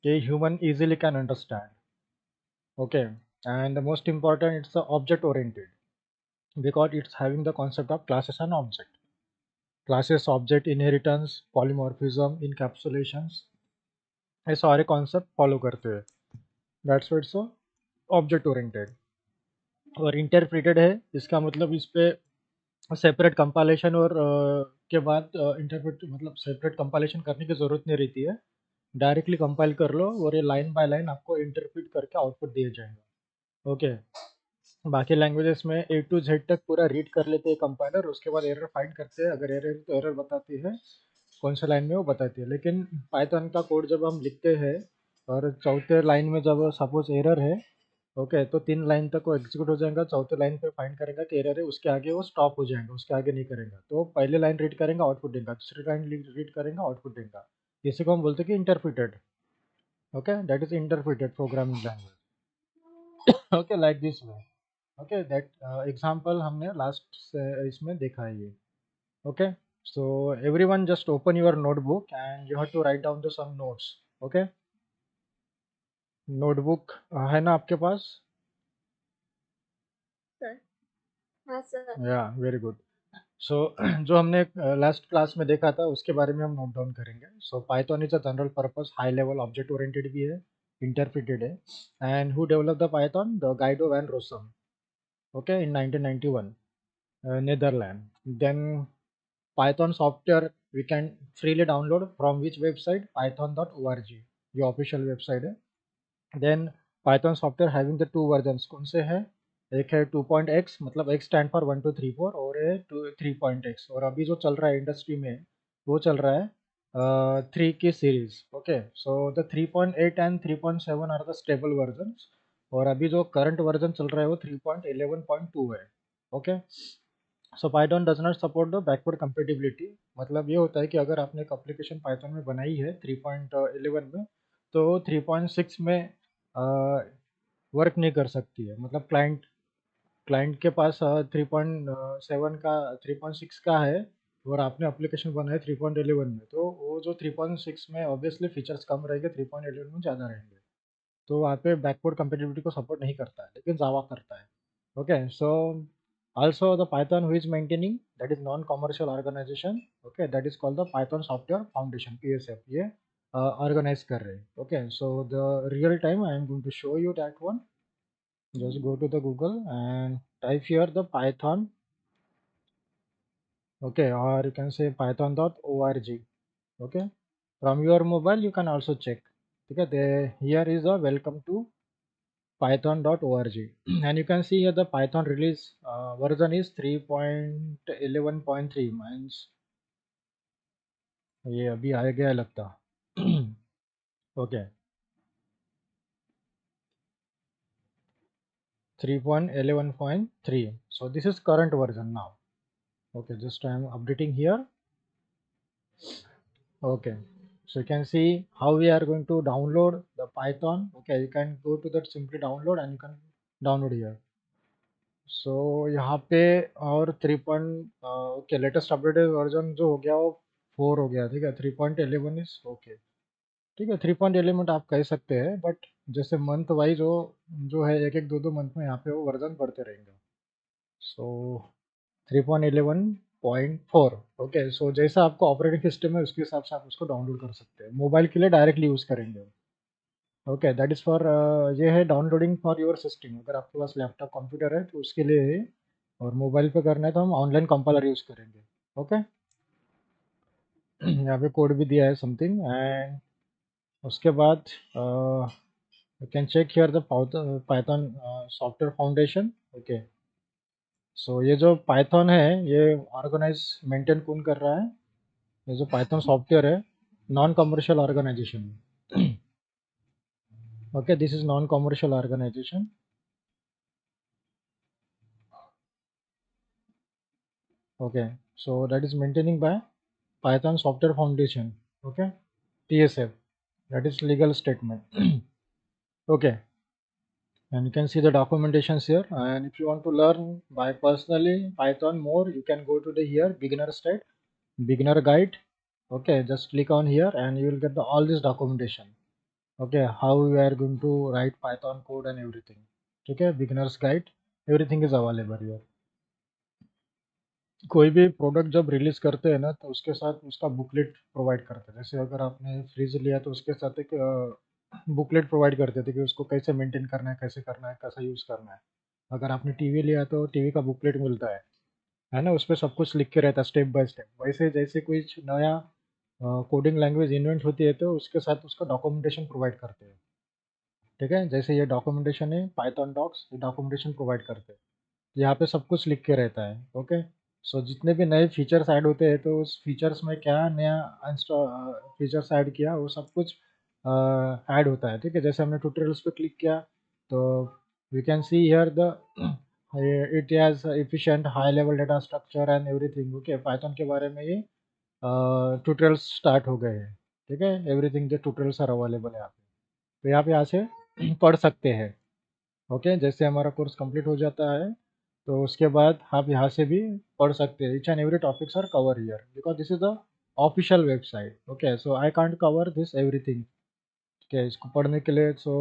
a human easily can understand. Okay, and the most important, it's the object oriented because it's having the concept of classes and object. Classes, object, inheritance, polymorphism, encapsulations, ये सारे concept follow करते हैं. That's what's object oriented. और interpreted है, इसका मतलब इस पे सेपरेट कंपाइलेशन और के बाद इंटरप्रेट मतलब सेपरेट कंपाइलेशन करने की ज़रूरत नहीं रहती है. डायरेक्टली कंपाइल कर लो और ये लाइन बाय लाइन आपको इंटरप्रेट करके आउटपुट दिया जाएगा. ओके. बाकी लैंग्वेजेस में ए टू जेड तक पूरा रीड कर लेते हैं कंपाइलर, उसके बाद एरर फाइंड करते हैं. अगर एरर तो एरर बताती है, कौन सा लाइन में वो बताती है. लेकिन पाइथन का कोड जब हम लिखते हैं और चौथे लाइन में जब सपोज एरर है, ओके, तो 3 लाइन तक वो एग्जीक्यूट हो जाएगा. चौथे लाइन पे फाइंड करेगा कि एरर है, उसके आगे वो स्टॉप हो जाएगा, उसके आगे नहीं करेगा. तो पहले लाइन रीड करेंगे, आउटपुट देगा. दूसरी लाइन रीड करेंगे, आउटपुट देगा. इसी को हम बोलते हैं कि interpreted. Okay, that is interpreted programming language. Okay, like this way. Okay, that example हमने लास्ट से इसमें देखा है ये. Okay, so everyone just open your notebook and you have to write down the some notes. Okay, notebook है ना आपके पास? Sir. हाँ सर. या वेरी गुड. सो जो हमने लास्ट क्लास में देखा था उसके बारे में हम नोट डाउन करेंगे. So Python is a general purpose high level object oriented भी है, इंटरप्रेटेड है. And who develop the Python? The Guido van Rossum. Okay, in 1991, Netherland. Then Python software we can freely download from which website? python.org, ये official website है. Then Python software having the 2 versions कौन से हैं? एक है 2.x, मतलब x stand for 1 2 3 4, और है 3.x. और अभी जो चल रहा है इंडस्ट्री में वो चल रहा है 3 की series. Okay, so the 3.8 and 3.7 are the stable versions, और अभी जो करंट वर्जन चल रहा है वो 3.11.2 है. Okay, so Python does not support the backward compatibility. मतलब ये होता है कि अगर आपने एक एप्लीकेशन पाइथन में बनाई है 3.11 में, तो 3.6 में वर्क नहीं कर सकती है. मतलब क्लाइंट क्लाइंट के पास 3.7 का 3.6 का है और आपने एप्लीकेशन बनाया 3.11 में, तो वो जो 3.6 में ऑब्वियसली फीचर्स कम रहेंगे, 3.11 में ज़्यादा रहेंगे. तो वहाँ पे बैकवर्ड कंपेटिबिलिटी को सपोर्ट नहीं करता है, लेकिन जावा करता है. Okay, so also the Python who is maintaining, that is non-commercial organization. Okay, that is called the Python Software Foundation, PSF. ये organize कर रहे हैं. Okay, so the real time I am going to show you that one. Just go to the Google and type here the Python. Okay, or you can say python.org. Okay, from your mobile you can also check. Okay, here is a welcome to python.org. And you can see here the Python release version is 3.11.3, means ये अभी आ गया लगता. Okay, 3.11.3. So this is current version now. Okay, just I am updating here. Okay, so you can see how we are going to download the Python. Okay, you can go to that simply download and you can download here. सो यहाँ पे और 3. Okay, latest updated version जो हो गया वो 4 हो गया. ठीक है, 3.11 इज ओके. ठीक है, 3.11 आप कह सकते हैं, बट जैसे मंथ वाइज हो जो है, एक एक दो दो मंथ में यहाँ पे वो वर्जन बढ़ते रहेंगे. सो 3.11.4. ओके, सो जैसा आपको ऑपरेटिंग सिस्टम है उसके हिसाब से आप उसको डाउनलोड कर सकते हैं. मोबाइल के लिए डायरेक्टली यूज़ करेंगे. ओके, दैट इज़ फॉर ये है डाउनलोडिंग फॉर योर सिस्टम. अगर आपके पास लैपटॉप कंप्यूटर है तो उसके लिए है, और मोबाइल पे करना है तो हम ऑनलाइन कंपाइलर यूज़ करेंगे. ओके, यहाँ पे कोड भी दिया है समथिंग. एंड उसके बाद you can check here the Python software foundation. Okay, so ये जो पाइथन है ये ऑर्गेनाइज मेंटेन कौन कर रहा है? ये जो पाइथन सॉफ्टवेयर है, non commercial organisation. Okay, this is non commercial organisation. Okay, so that is maintaining by Python Software Foundation. Okay, PSF, that is legal statement. Okay, and you can see the documentations here. And if you want to learn by personally Python more, you can go to the here beginner state, beginner guide. Okay, just click on here and you will get the all this documentation. Okay, how we are going to write Python code and everything. ठीक है, beginners guide, everything is available here. कोई भी product जब release करते हैं ना तो उसके साथ उसका बुकलेट प्रोवाइड करते हैं। जैसे अगर आपने फ्रिज लिया तो उसके साथ एक बुकलेट प्रोवाइड करते थे कि उसको कैसे मेंटेन करना है, कैसे करना है, कैसा यूज़ करना है। अगर आपने टीवी लिया तो टीवी का बुकलेट मिलता है ना, उसपे सब कुछ लिख के रहता है स्टेप बाय स्टेप। वैसे जैसे कोई नया कोडिंग लैंग्वेज इन्वेंट होती है तो उसके साथ उसका डॉक्यूमेंटेशन प्रोवाइड करते हैं। ठीक है, जैसे ये डॉक्यूमेंटेशन है पाइथन डॉक्स, ये डॉक्यूमेंटेशन प्रोवाइड करते हैं। यहाँ पे सब कुछ लिख के रहता है। ओके, सो जितने भी नए फीचर्स ऐड होते हैं तो उस फीचर्स में क्या नया फीचर्स ऐड किया वो सब कुछ ऐड होता है। ठीक है, जैसे हमने ट्यूटोरियल्स पे क्लिक किया तो we can see here the it has efficient high level data structure and everything. Okay, Python के बारे में ये ट्यूटोरियल्स स्टार्ट हो गए हैं। ठीक है, everything the tutorials are available यहाँ पे, तो यहाँ पे यहाँ से पढ़ सकते हैं। ओके, जैसे हमारा कोर्स कंप्लीट हो जाता है तो उसके बाद आप यहाँ से भी पढ़ सकते हैं। Each and every topics are cover here because this is the official website. Okay, so I can't cover this everything. ठीक है, इसको पढ़ने के लिए सो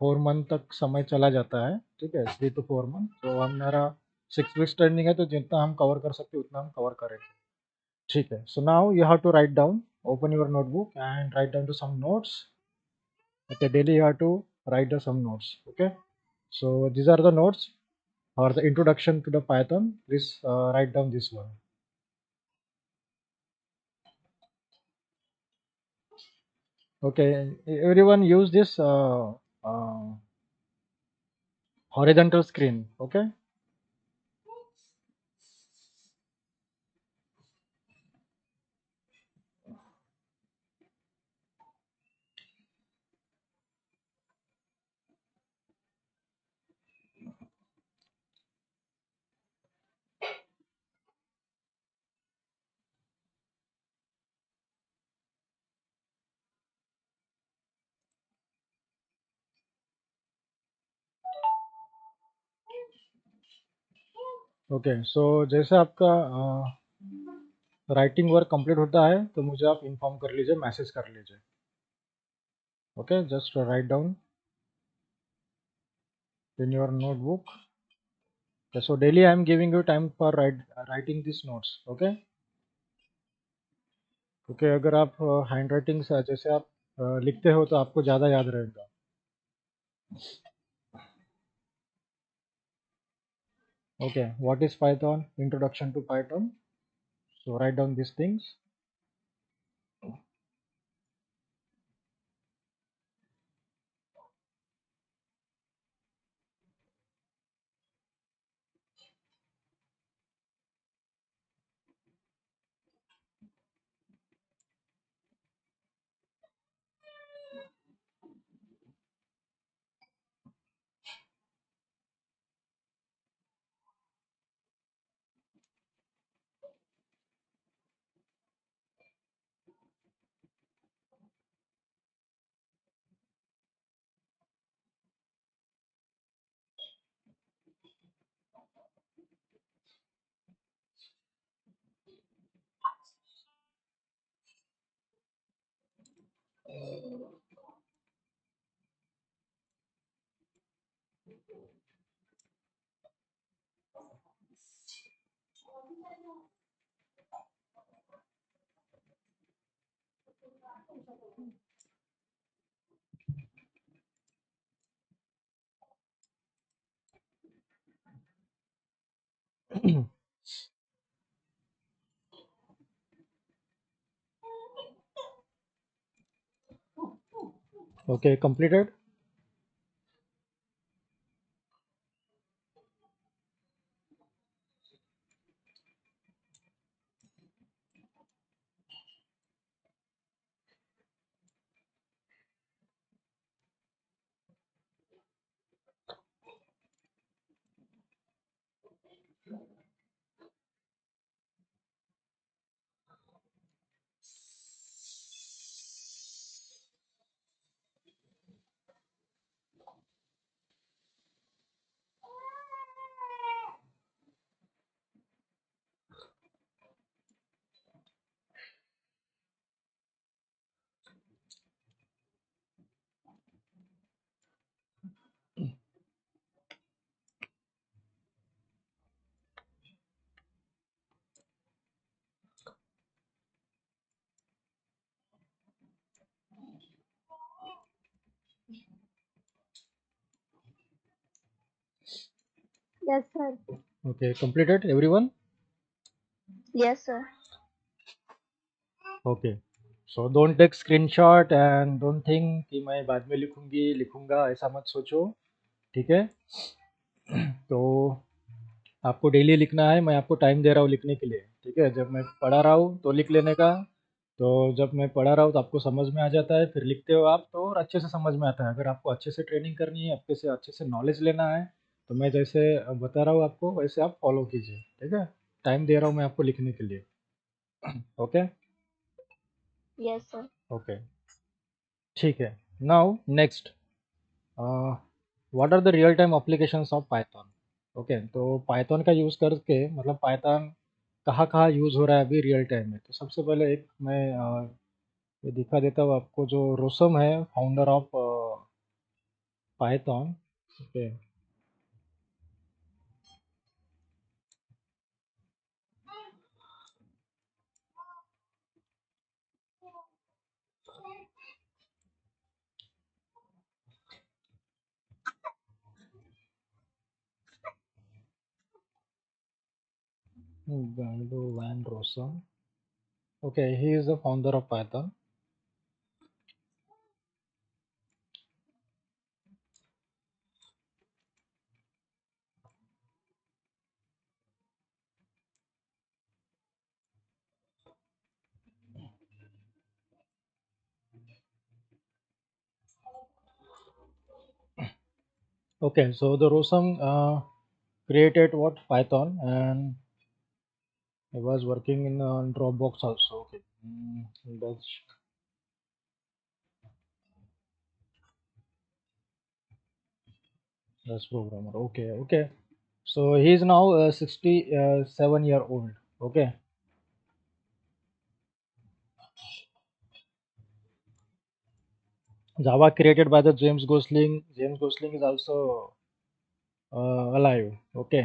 4 मंथ तक समय चला जाता है। ठीक है, 3 to 4 मंथ। तो हमारा 6 वीक्स ट्रेनिंग है तो जितना हम कवर कर सकते उतना हम कवर करेंगे। ठीक है, so now you have to write down, open your notebook and write down to some notes. Okay, daily you have to write the some notes. Okay, so these are the notes or the introduction to the Python. Please write down this one. Okay, everyone use this horizontal screen. Okay. Okay, so जैसे आपका writing work complete होता है तो मुझे आप inform कर लीजिए, message कर लीजिए। Okay, just write down in your notebook. So daily I am giving you time for writing this notes. Okay, क्योंकि अगर आप हैंड राइटिंग से जैसे आप लिखते हो तो आपको ज़्यादा याद रहेगा। Okay, what is Python? Introduction to Python. So write down these things. Okay, completed. Yes, sir. Okay, completed everyone? Yes, sir. Okay. So don't take screenshot and don't think कि मैं बाद में लिखूंगा, ऐसा मत सोचो, ठीक है? तो आपको डेली लिखना है, मैं आपको टाइम दे रहा हूँ लिखने के लिए, ठीक है? जब मैं पढ़ा रहा हूँ तो लिख लेने का, तो जब मैं पढ़ा रहा हूँ तो आपको समझ में आ जाता है, फिर लिखते हो आप तो और अच्छे से समझ में आता है। अगर आपको अच्छे से ट्रेनिंग करनी है, अच्छे से नॉलेज लेना है, तो मैं जैसे बता रहा हूँ आपको वैसे आप फॉलो कीजिए, ठीक है? टाइम दे रहा हूँ मैं आपको लिखने के लिए। ओके? Yes, sir. ओके, ठीक है। Now next, what are the real time applications of Python? Okay, तो पाइथन का यूज़ करके मतलब पाइथन कहाँ कहाँ यूज़ हो रहा है अभी रियल टाइम में। तो सबसे पहले एक मैं ये दिखा देता हूँ आपको, जो रोसम है founder of Python. Okay, van Rossum, okay, he is the founder of Python. Okay, so the Rosam created what Python, and he was working in Dropbox also. Okay, that's programmer. Okay, okay. So he is now 67-year old. Okay, Java created by the James Gosling. James Gosling is also alive. Okay,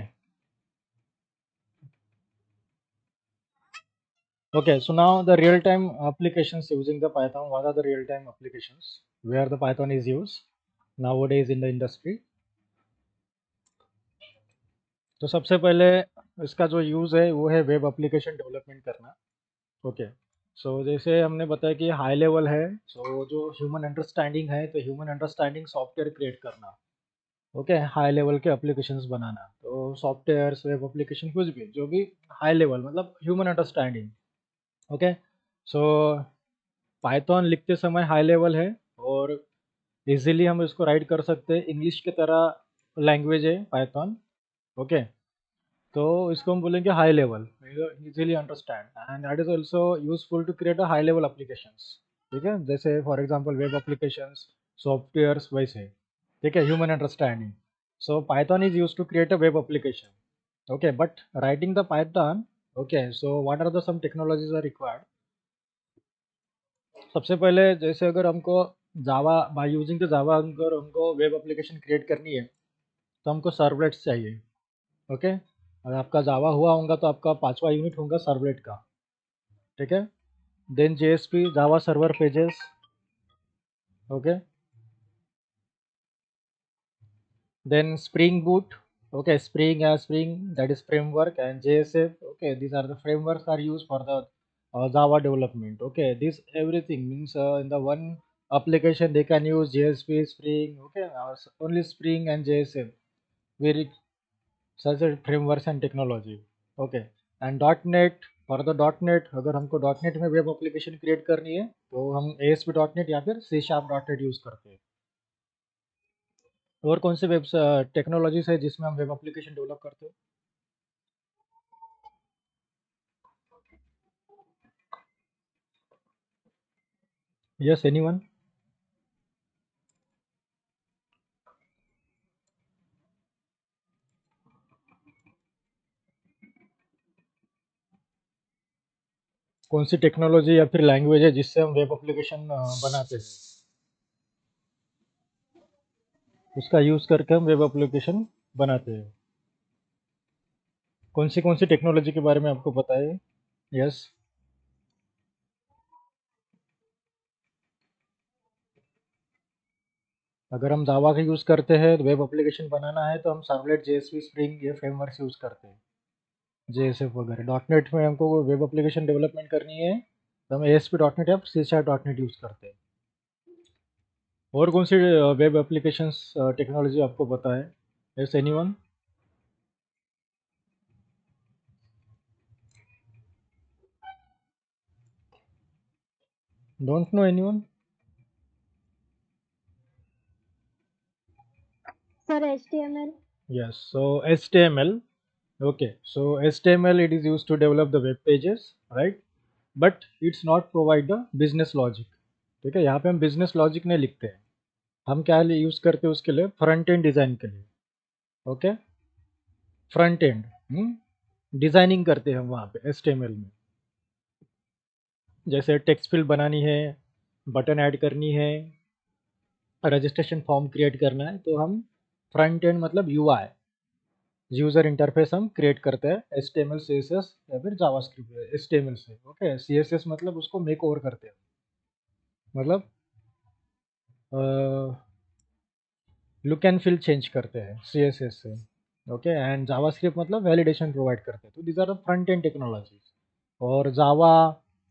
okay. So now the real-time applications using the Python. What are the real-time applications where the Python is used nowadays in the industry? तो सबसे पहले इसका जो use है वो है web application development करना। Okay, so जैसे हमने बताया कि हाई लेवल है, सो जो ह्यूमन अंडरस्टैंडिंग है, तो ह्यूमन अंडरस्टैंडिंग सॉफ्टवेयर क्रिएट करना। ओके, हाई लेवल के एप्लीकेशंस बनाना, तो सॉफ्टवेयर्स वेब एप्लीकेशन कुछ भी जो भी हाई लेवल मतलब ह्यूमन अंडरस्टैंडिंग। ओके, सो पाइथन लिखते समय हाई लेवल है और इजीली हम इसको राइट कर सकते हैं, इंग्लिश की तरह लैंग्वेज है पाइथन। ओके, तो इसको हम बोलेंगे high level, easily understand, and that is also useful to create a high level applications. ठीक है, जैसे for example web applications, softwares वैसे। ठीक है, human understanding. So Python is use to create a web application. Okay, but writing the Python, okay, so what are the some technologies are required. सबसे पहले जैसे अगर हमको Java, by using the Java अगर हमको वेब एप्लीकेशन क्रिएट करनी है, तो हमको सर्वलेट्स चाहिए। ओके, अगर आपका जावा हुआ होगा तो आपका पांचवा यूनिट होगा सर्वलेट का। ठीक है, then JSP Java server pages. Okay, then Spring Boot. Okay, Spring as Spring, that is framework, and JSF. Okay, these are the frameworks are used for the Java development. Okay, this everything means in the one application they can use JSP, Spring. Okay, only Spring and JSF. Very such a frameworks and technology. Okay, and .NET, for the .NET अगर हमको .NET में web application create करनी है तो हम ASP.NET या फिर C#.NET use करते हैं। और कौन से वेब टेक्नोलॉजीज है जिसमें हम वेब एप्लीकेशन डेवलप करते हैं? Yes, anyone? कौन सी टेक्नोलॉजी या फिर लैंग्वेज है जिससे हम वेब एप्लीकेशन बनाते हैं, उसका यूज करके हम वेब एप्लीकेशन बनाते हैं? कौन सी टेक्नोलॉजी के बारे में आपको पता है? यस, अगर हम जावा का यूज़ करते हैं वेब एप्लीकेशन बनाना है तो हम सर्वलेट जेएसपी स्प्रिंग ये फ्रेमवर्क यूज़ करते हैं, जेएसएफ वगैरह। डॉट नेट में हमको वेब एप्लीकेशन डेवलपमेंट करनी है तो हम एएसपी डॉट नेट या C sharp dot net use करते हैं। और कौन सी वेब एप्लीकेशंस टेक्नोलॉजी आपको पता है? Yes anyone? Don't know anyone? Sir, HTML. Yes, so HTML. Okay, so HTML it is used to develop the web pages, right? But it's not provide the business logic. ठीक है, यहाँ पे हम business logic नहीं लिखते हैं, हम क्या यूज करते हैं उसके लिए, फ्रंट एंड डिजाइन के लिए। ओके, फ्रंट एंड डिजाइनिंग करते हैं हम वहाँ पे HTML में। जैसे टेक्स्ट फील्ड बनानी है, बटन ऐड करनी है, रजिस्ट्रेशन फॉर्म क्रिएट करना है, तो हम फ्रंट एंड मतलब यूआई यूजर इंटरफेस हम क्रिएट करते हैं HTML CSS या फिर जावास्क्रिप्ट HTML से। ओके, CSS मतलब उसको मेक ओवर करते हैं, मतलब लुक एंड फील चेंज करते हैं CSS से। ओके, एंड जावास्क्रिप्ट मतलब वैलिडेशन प्रोवाइड करते हैं। तो these are the front end technologies. और जावा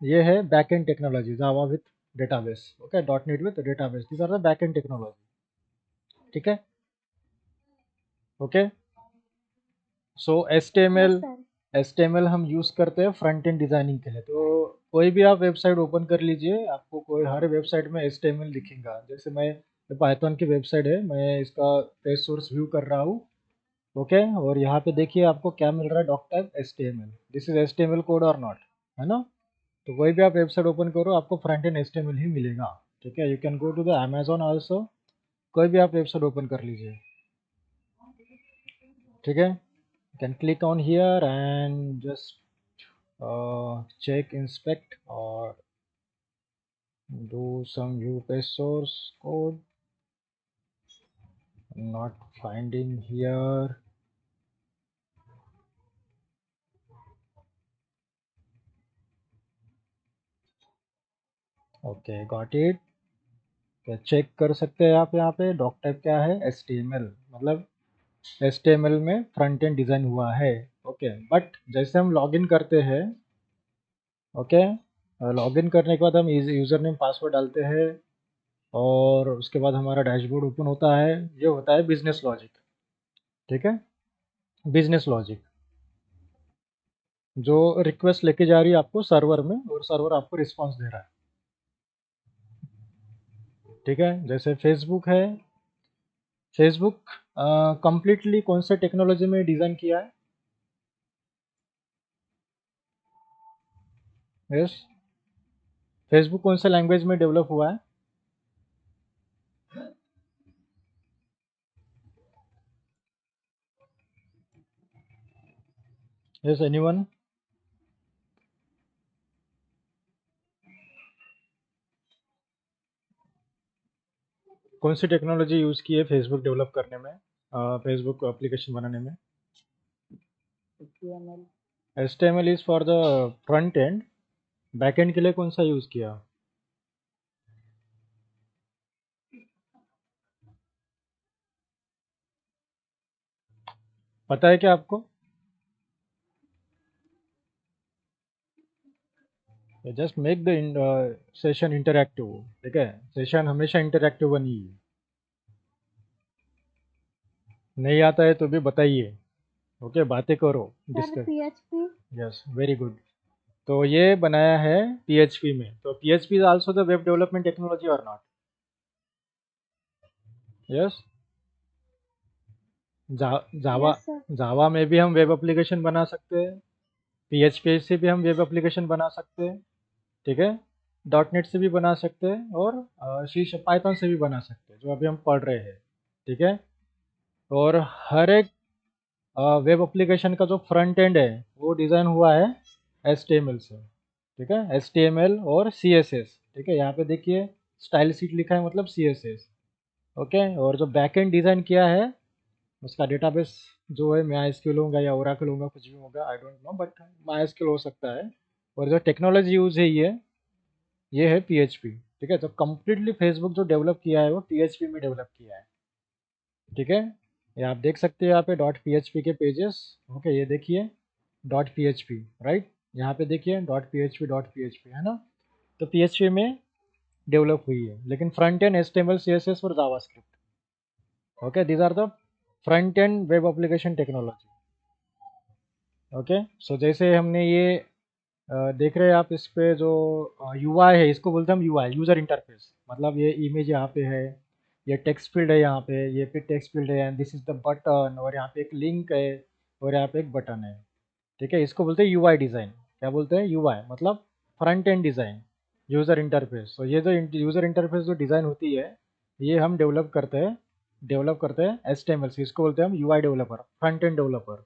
ये है back end technology, Java with database. Okay, dot net with database, these are the back end technology. ठीक है, okay. So Yes, HTML sir. HTML हम use करते हैं front end designing के लिए। तो कोई भी आप वेबसाइट ओपन कर लीजिए, आपको कोई हर वेबसाइट में HTML दिखेगा। जैसे मैं पाइथन की वेबसाइट है, मैं इसका पेज सोर्स व्यू कर रहा हूँ। ओके, और यहाँ पे देखिए आपको क्या मिल रहा है, doc type HTML, this is HTML code और नॉट, है ना? तो कोई भी आप वेबसाइट ओपन करो आपको फ्रंट एंड HTML ही मिलेगा। ठीक है, you can go to the Amazon also, कोई भी आप वेबसाइट ओपन कर लीजिए। ठीक है, can click on here and just check inspect or do some view page source code. Not finding here. Okay, got it. Check कर सकते हैं आप यहाँ पे डॉक टाइप क्या है, HTML, मतलब HTML में फ्रंट एंड डिज़ाइन हुआ है। ओके, बट जैसे हम लॉगिन करते हैं, ओके, लॉगिन करने के बाद हम यूज़र नेम पासवर्ड डालते हैं और उसके बाद हमारा डैशबोर्ड ओपन होता है, ये होता है बिजनेस लॉजिक। ठीक है, बिजनेस लॉजिक जो रिक्वेस्ट लेके जा रही है आपको सर्वर में और सर्वर आपको रिस्पांस दे रहा है। ठीक है, जैसे फेसबुक है, फेसबुक कंप्लीटली कौन से टेक्नोलॉजी में डिज़ाइन किया है? यस, फेसबुक कौन से लैंग्वेज में डेवलप हुआ है? Yes anyone? कौन सी टेक्नोलॉजी यूज़ की है फेसबुक डेवलप करने में, फेसबुक एप्लीकेशन बनाने में? HTML is for the front and, back and के लिए कौन सा यूज़ किया? पता है क्या आपको? Just make the session interactive. ठीक है, सेशन हमेशा इंटरैक्टिव बनी है। नहीं आता है तो भी बताइए। ओके, बातें करो, Sir, discuss. PHP. Yes, very good. तो ये बनाया है PHP में। तो PHP is also the web development technology और not? Yes, Java, Yes, sir. Java में भी हम वेब एप्लीकेशन बना सकते हैं, PHP से भी हम वेब एप्लीकेशन बना सकते हैं। ठीक है, डॉट नेट से भी बना सकते हैं और सी पाइथन से भी बना सकते हैं, जो अभी हम पढ़ रहे हैं। ठीक है, और हर एक वेब एप्लीकेशन का जो फ्रंट एंड है वो डिज़ाइन हुआ है HTML से। ठीक है, HTML और CSS। ठीक है, यहाँ पे देखिए स्टाइल सीट लिखा है, मतलब CSS। ओके, और जो बैक एंड डिज़ाइन किया है उसका डेटाबेस जो है MySQL होगा या ओरेकल होगा, कुछ भी होगा, I don't know, but MySQL हो सकता है। और जो टेक्नोलॉजी यूज है ये ये है PHP, ठीक है। तो कंप्लीटली फेसबुक जो डेवलप किया है वो PHP में डेवलप किया है, ठीक है। ये आप देख सकते हैं यहाँ पे डॉट PHP के पेजेस। ओके, ये देखिए डॉट PHP, राइट। यहाँ पे देखिए डॉट PHP है ना। तो PHP में डेवलप हुई है, लेकिन फ्रंट एंड HTML CSS और JavaScript. Okay, these are the front end web application technology. Okay, so जैसे हमने ये देख रहे हैं आप, इस पे जो UI है, इसको बोलते हैं हम UI, यूज़र इंटरफेस। मतलब ये इमेज यहाँ पे है, ये टेक्स्ट फील्ड है यहाँ पे, ये पे टेक्स्ट फील्ड है, and this is the button, और यहाँ पे एक लिंक है, और यहाँ पे एक बटन है, ठीक है। इसको बोलते हैं UI डिज़ाइन। क्या बोलते हैं? UI मतलब front end design, user interface. तो ये जो यूज़र इंटरफेस जो डिज़ाइन होती है, ये हम डेवलप करते हैं HTML से। इसको बोलते हैं हम UI developer, front end developer,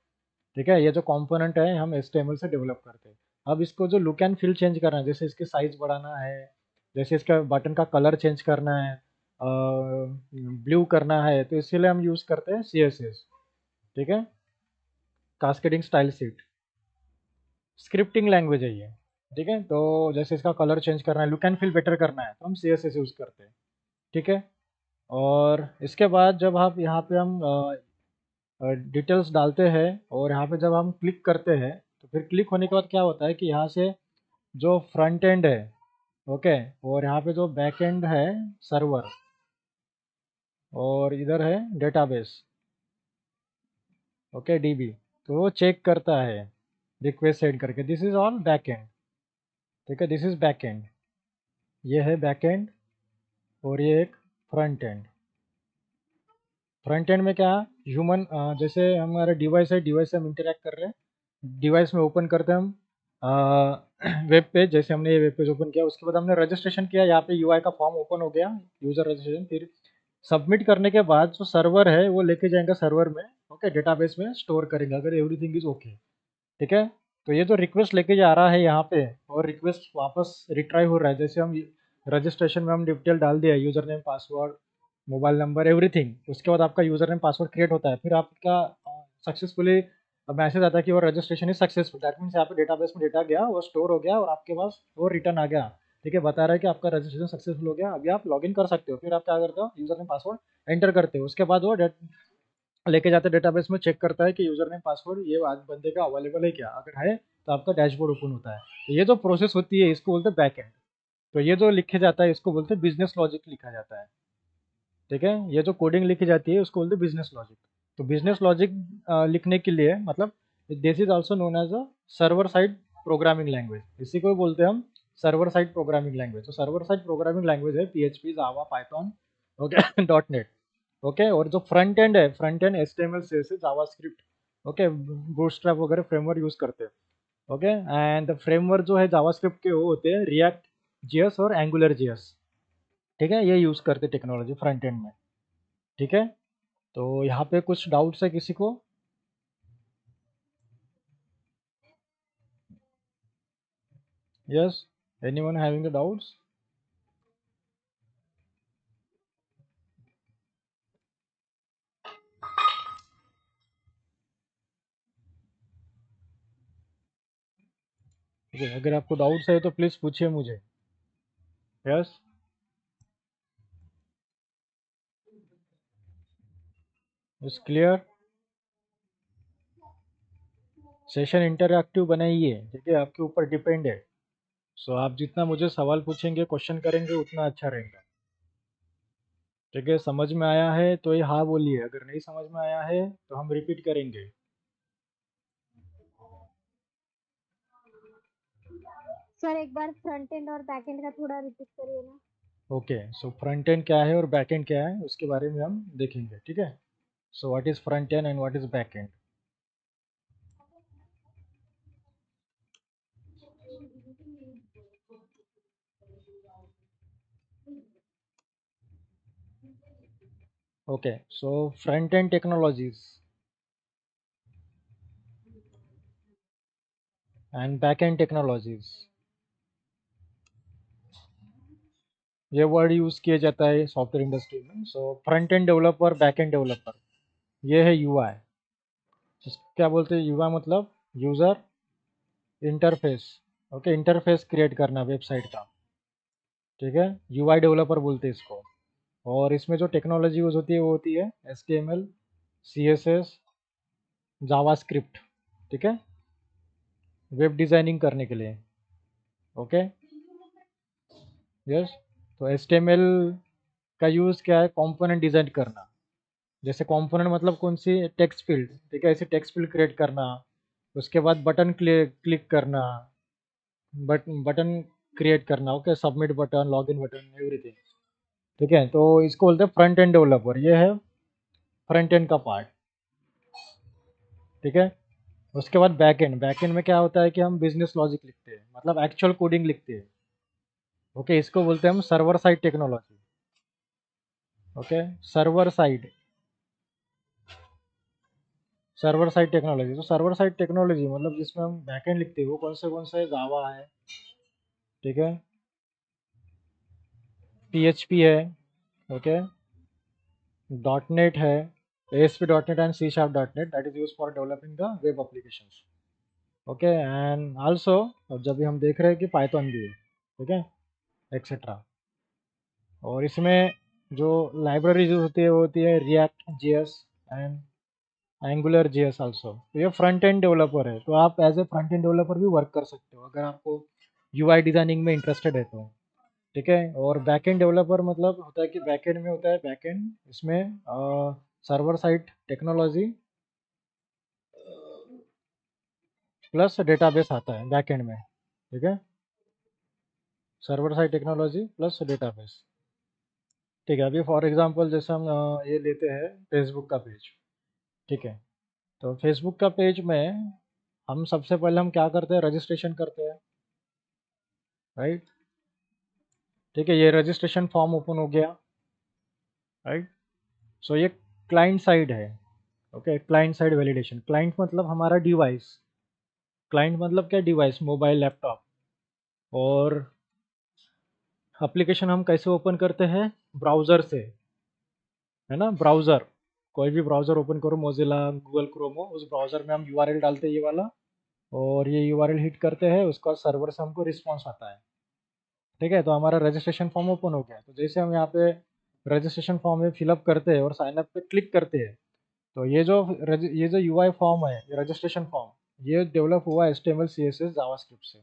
ठीक है। ये जो कंपोनेंट है हम HTML से डेवलप करते हैं। अब इसको जो लुक एंड फील चेंज करना है, जैसे इसकी साइज बढ़ाना है, जैसे इसका बटन का कलर चेंज करना है, ब्लू करना है, तो इसीलिए हम यूज़ करते हैं CSS, ठीक है। Cascading style sheet scripting language है ये, ठीक है। तो जैसे इसका कलर चेंज करना है, लुक एंड फील बेटर करना है, तो हम CSS यूज़ करते हैं, ठीक है। और इसके बाद जब आप यहाँ पे हम डिटेल्स डालते हैं, और यहाँ पे जब हम क्लिक करते हैं, तो फिर क्लिक होने के बाद क्या होता है कि यहाँ से जो फ्रंट एंड है, ओके, और यहाँ पे जो बैक एंड है, सर्वर, और इधर है डेटाबेस, ओके, DB। तो वो चेक करता है रिक्वेस्ट सेंड करके, this is all back and, ठीक है। दिस इज बैक एंड, ये है बैक एंड, और ये एक फ्रंट एंड। फ्रंट एंड में क्या, ह्यूमन, जैसे हमारा डिवाइस है, डिवाइस से हम इंटरेक्ट कर रहे हैं, डिवाइस में ओपन करते हैं हम वेब पेज। जैसे हमने ये वेब पेज ओपन किया, उसके बाद हमने रजिस्ट्रेशन किया, यहाँ पे UI का फॉर्म ओपन हो गया, यूजर रजिस्ट्रेशन। फिर सबमिट करने के बाद जो सर्वर है वो लेके जाएंगे सर्वर में, ओके, डेटाबेस में स्टोर करेंगे अगर एवरीथिंग इज ओके, ठीक है। तो ये जो रिक्वेस्ट लेके जा रहा है यहाँ पे, और रिक्वेस्ट वापस रिट्राई हो रहा है, जैसे हम रजिस्ट्रेशन में हम डिटेल डाल दिया, user name, password, mobile number, everything. उसके बाद आपका यूजर नेम पासवर्ड क्रिएट होता है, फिर आपका सक्सेसफुली मैसेज आता है कि वो registration is successful. That means यहाँ पे डेटाबेस में डेटा गया, वो स्टोर हो गया, और आपके पास वो रिटर्न आ गया, ठीक है। बता रहा है कि आपका रजिस्ट्रेशन सक्सेसफुल हो गया, अभी आप लॉगिन कर सकते हो। फिर आप क्या करते हो, यूजर नेम पासवर्ड एंटर करते हो। उसके बाद वो लेके जाते डेटाबेस में, चेक करता है कि यूजर नेम पासवर्ड ये आज बंदे का अवेलेबल है क्या, अगर है तो आपका डैशबोर्ड ओपन होता है। तो ये जो प्रोसेस होती है इसको बोलते हैं बैक एंड। तो ये जो लिखे जाता है इसको बोलते हैं बिजनेस लॉजिक लिखा जाता है, ठीक है। ये जो कोडिंग लिखी जाती है उसको बोलते हैं बिजनेस लॉजिक। तो बिजनेस लॉजिक लिखने के लिए, मतलब this is also known as a server side programming language, इसी को बोलते हैं हम सर्वर साइड प्रोग्रामिंग लैंग्वेज। तो सर्वर साइड प्रोग्रामिंग लैंग्वेज है PHP, Java, Python, okay, .NET, okay. और जो फ्रंट एंड है, front end HTML CSS, JavaScript, okay, Bootstrap वगैरह फ्रेमवर्क यूज करते हैं, ओके। एंड फ्रेमवर्क जो है जावास्क्रिप्ट के वो होते हैं रिएक्ट JS और एंगुलर JS, ठीक है। ये यूज करते टेक्नोलॉजी फ्रंट एंड में, ठीक है। तो यहाँ पे कुछ डाउट्स है किसी को? Yes, anyone having the doubts? ठीक है, अगर आपको डाउट्स है तो प्लीज पूछिए मुझे। Yes, it's clear. Session interactive बनाइए, ठीक है, आपके ऊपर डिपेंड है। सो आप जितना मुझे सवाल पूछेंगे, क्वेश्चन करेंगे, उतना अच्छा रहेगा, ठीक है। समझ में आया है तो ये हाँ बोलिए, अगर नहीं समझ में आया है तो हम रिपीट करेंगे। सर एक बार फ्रंट एंड और बैक एंड का थोड़ा रिपीट करिए ना। ओके, सो फ्रंट एंड क्या है और बैक एंड क्या है उसके बारे में हम देखेंगे, ठीक है। So what is front end and what is back and? Okay, so front end technologies and back and technologies, ये वर्ड यूज किया जाता है सॉफ्टवेयर इंडस्ट्री में। So front end developer, back end developer, ये है UI। क्या बोलते हैं UI? मतलब user interface, okay, interface create करना वेबसाइट का, ठीक है, यूआई डेवलपर बोलते हैं इसको। और इसमें जो टेक्नोलॉजी यूज होती है वो होती है HTML, CSS, जावास्क्रिप्ट। ठीक है, वेब डिज़ाइनिंग करने के लिए। Okay, yes. तो HTML का यूज़ क्या है, कंपोनेंट डिज़ाइन करना। जैसे कंपोनेंट मतलब कौन सी, टेक्स्ट फील्ड। ठीक है, ऐसे टेक्स्ट फील्ड क्रिएट करना, उसके बाद बटन क्लिक करना, बटन क्रिएट करना। Okay, submit button, login button, everything. ठीक है, तो इसको बोलते हैं फ्रंट एंड डेवलपर। ये है फ्रंट एंड का पार्ट। ठीक है, उसके बाद बैक एंड। बैक एंड में क्या होता है कि हम बिजनेस लॉजिक लिखते हैं, मतलब एक्चुअल कोडिंग लिखते हैं। ओके, इसको बोलते हैं हम server side technology. Okay, server side, server side technology. तो सर्वर साइड टेक्नोलॉजी मतलब जिसमें हम बैकएंड लिखते हैं वो कौन से है, जावा है। ठीक है, PHP है। ओके, डॉट नेट है, ASP.NET and C#.NET that is use for developing the web applications. Okay, and also जब भी हम देख रहे हैं कि पाइथन भी है। ठीक है, एक्सेट्रा। और इसमें जो लाइब्रेरीज होती है वो होती है React JS and Angular JS also. तो ये फ्रंट एंड डेवलपर है, तो आप as a front end developer भी वर्क कर सकते हो अगर आपको UI डिजाइनिंग में इंटरेस्टेड है तो। ठीक है, और बैक एंड डेवलपर मतलब होता है कि बैक एंड में होता है, बैक एंड इसमें server side technology plus database आता है बैक एंड में। ठीक है, server side technology plus database. ठीक है, अभी फॉर एग्जांपल जैसे हम ये लेते हैं फेसबुक का पेज। ठीक है, तो फेसबुक का पेज में हम सबसे पहले हम क्या करते हैं, रजिस्ट्रेशन करते हैं, राइट। ठीक है, ये रजिस्ट्रेशन फॉर्म ओपन हो गया, राइट। सो ये क्लाइंट साइड है। Okay, client side validation. Client मतलब हमारा डिवाइस। क्लाइंट मतलब क्या, डिवाइस, मोबाइल, लैपटॉप। और एप्लीकेशन हम कैसे ओपन करते हैं, ब्राउज़र से, है ना। ब्राउज़र, कोई भी ब्राउज़र ओपन करो, मोजिला, गूगल क्रोमो, उस ब्राउज़र में हम URL डालते हैं ये वाला, और ये URL हिट करते हैं, उसका सर्वर से हमको रिस्पॉन्स आता है। ठीक है, तो हमारा रजिस्ट्रेशन फॉर्म ओपन हो गया। तो जैसे हम यहाँ पे रजिस्ट्रेशन फॉर्म में फिलअप करते हैं और साइन अप पे क्लिक करते हैं, तो ये जो UI फॉर्म है, रजिस्ट्रेशन फॉर्म, ये डेवलप हुआ है HTML, CSS, जावास्क्रिप्ट से।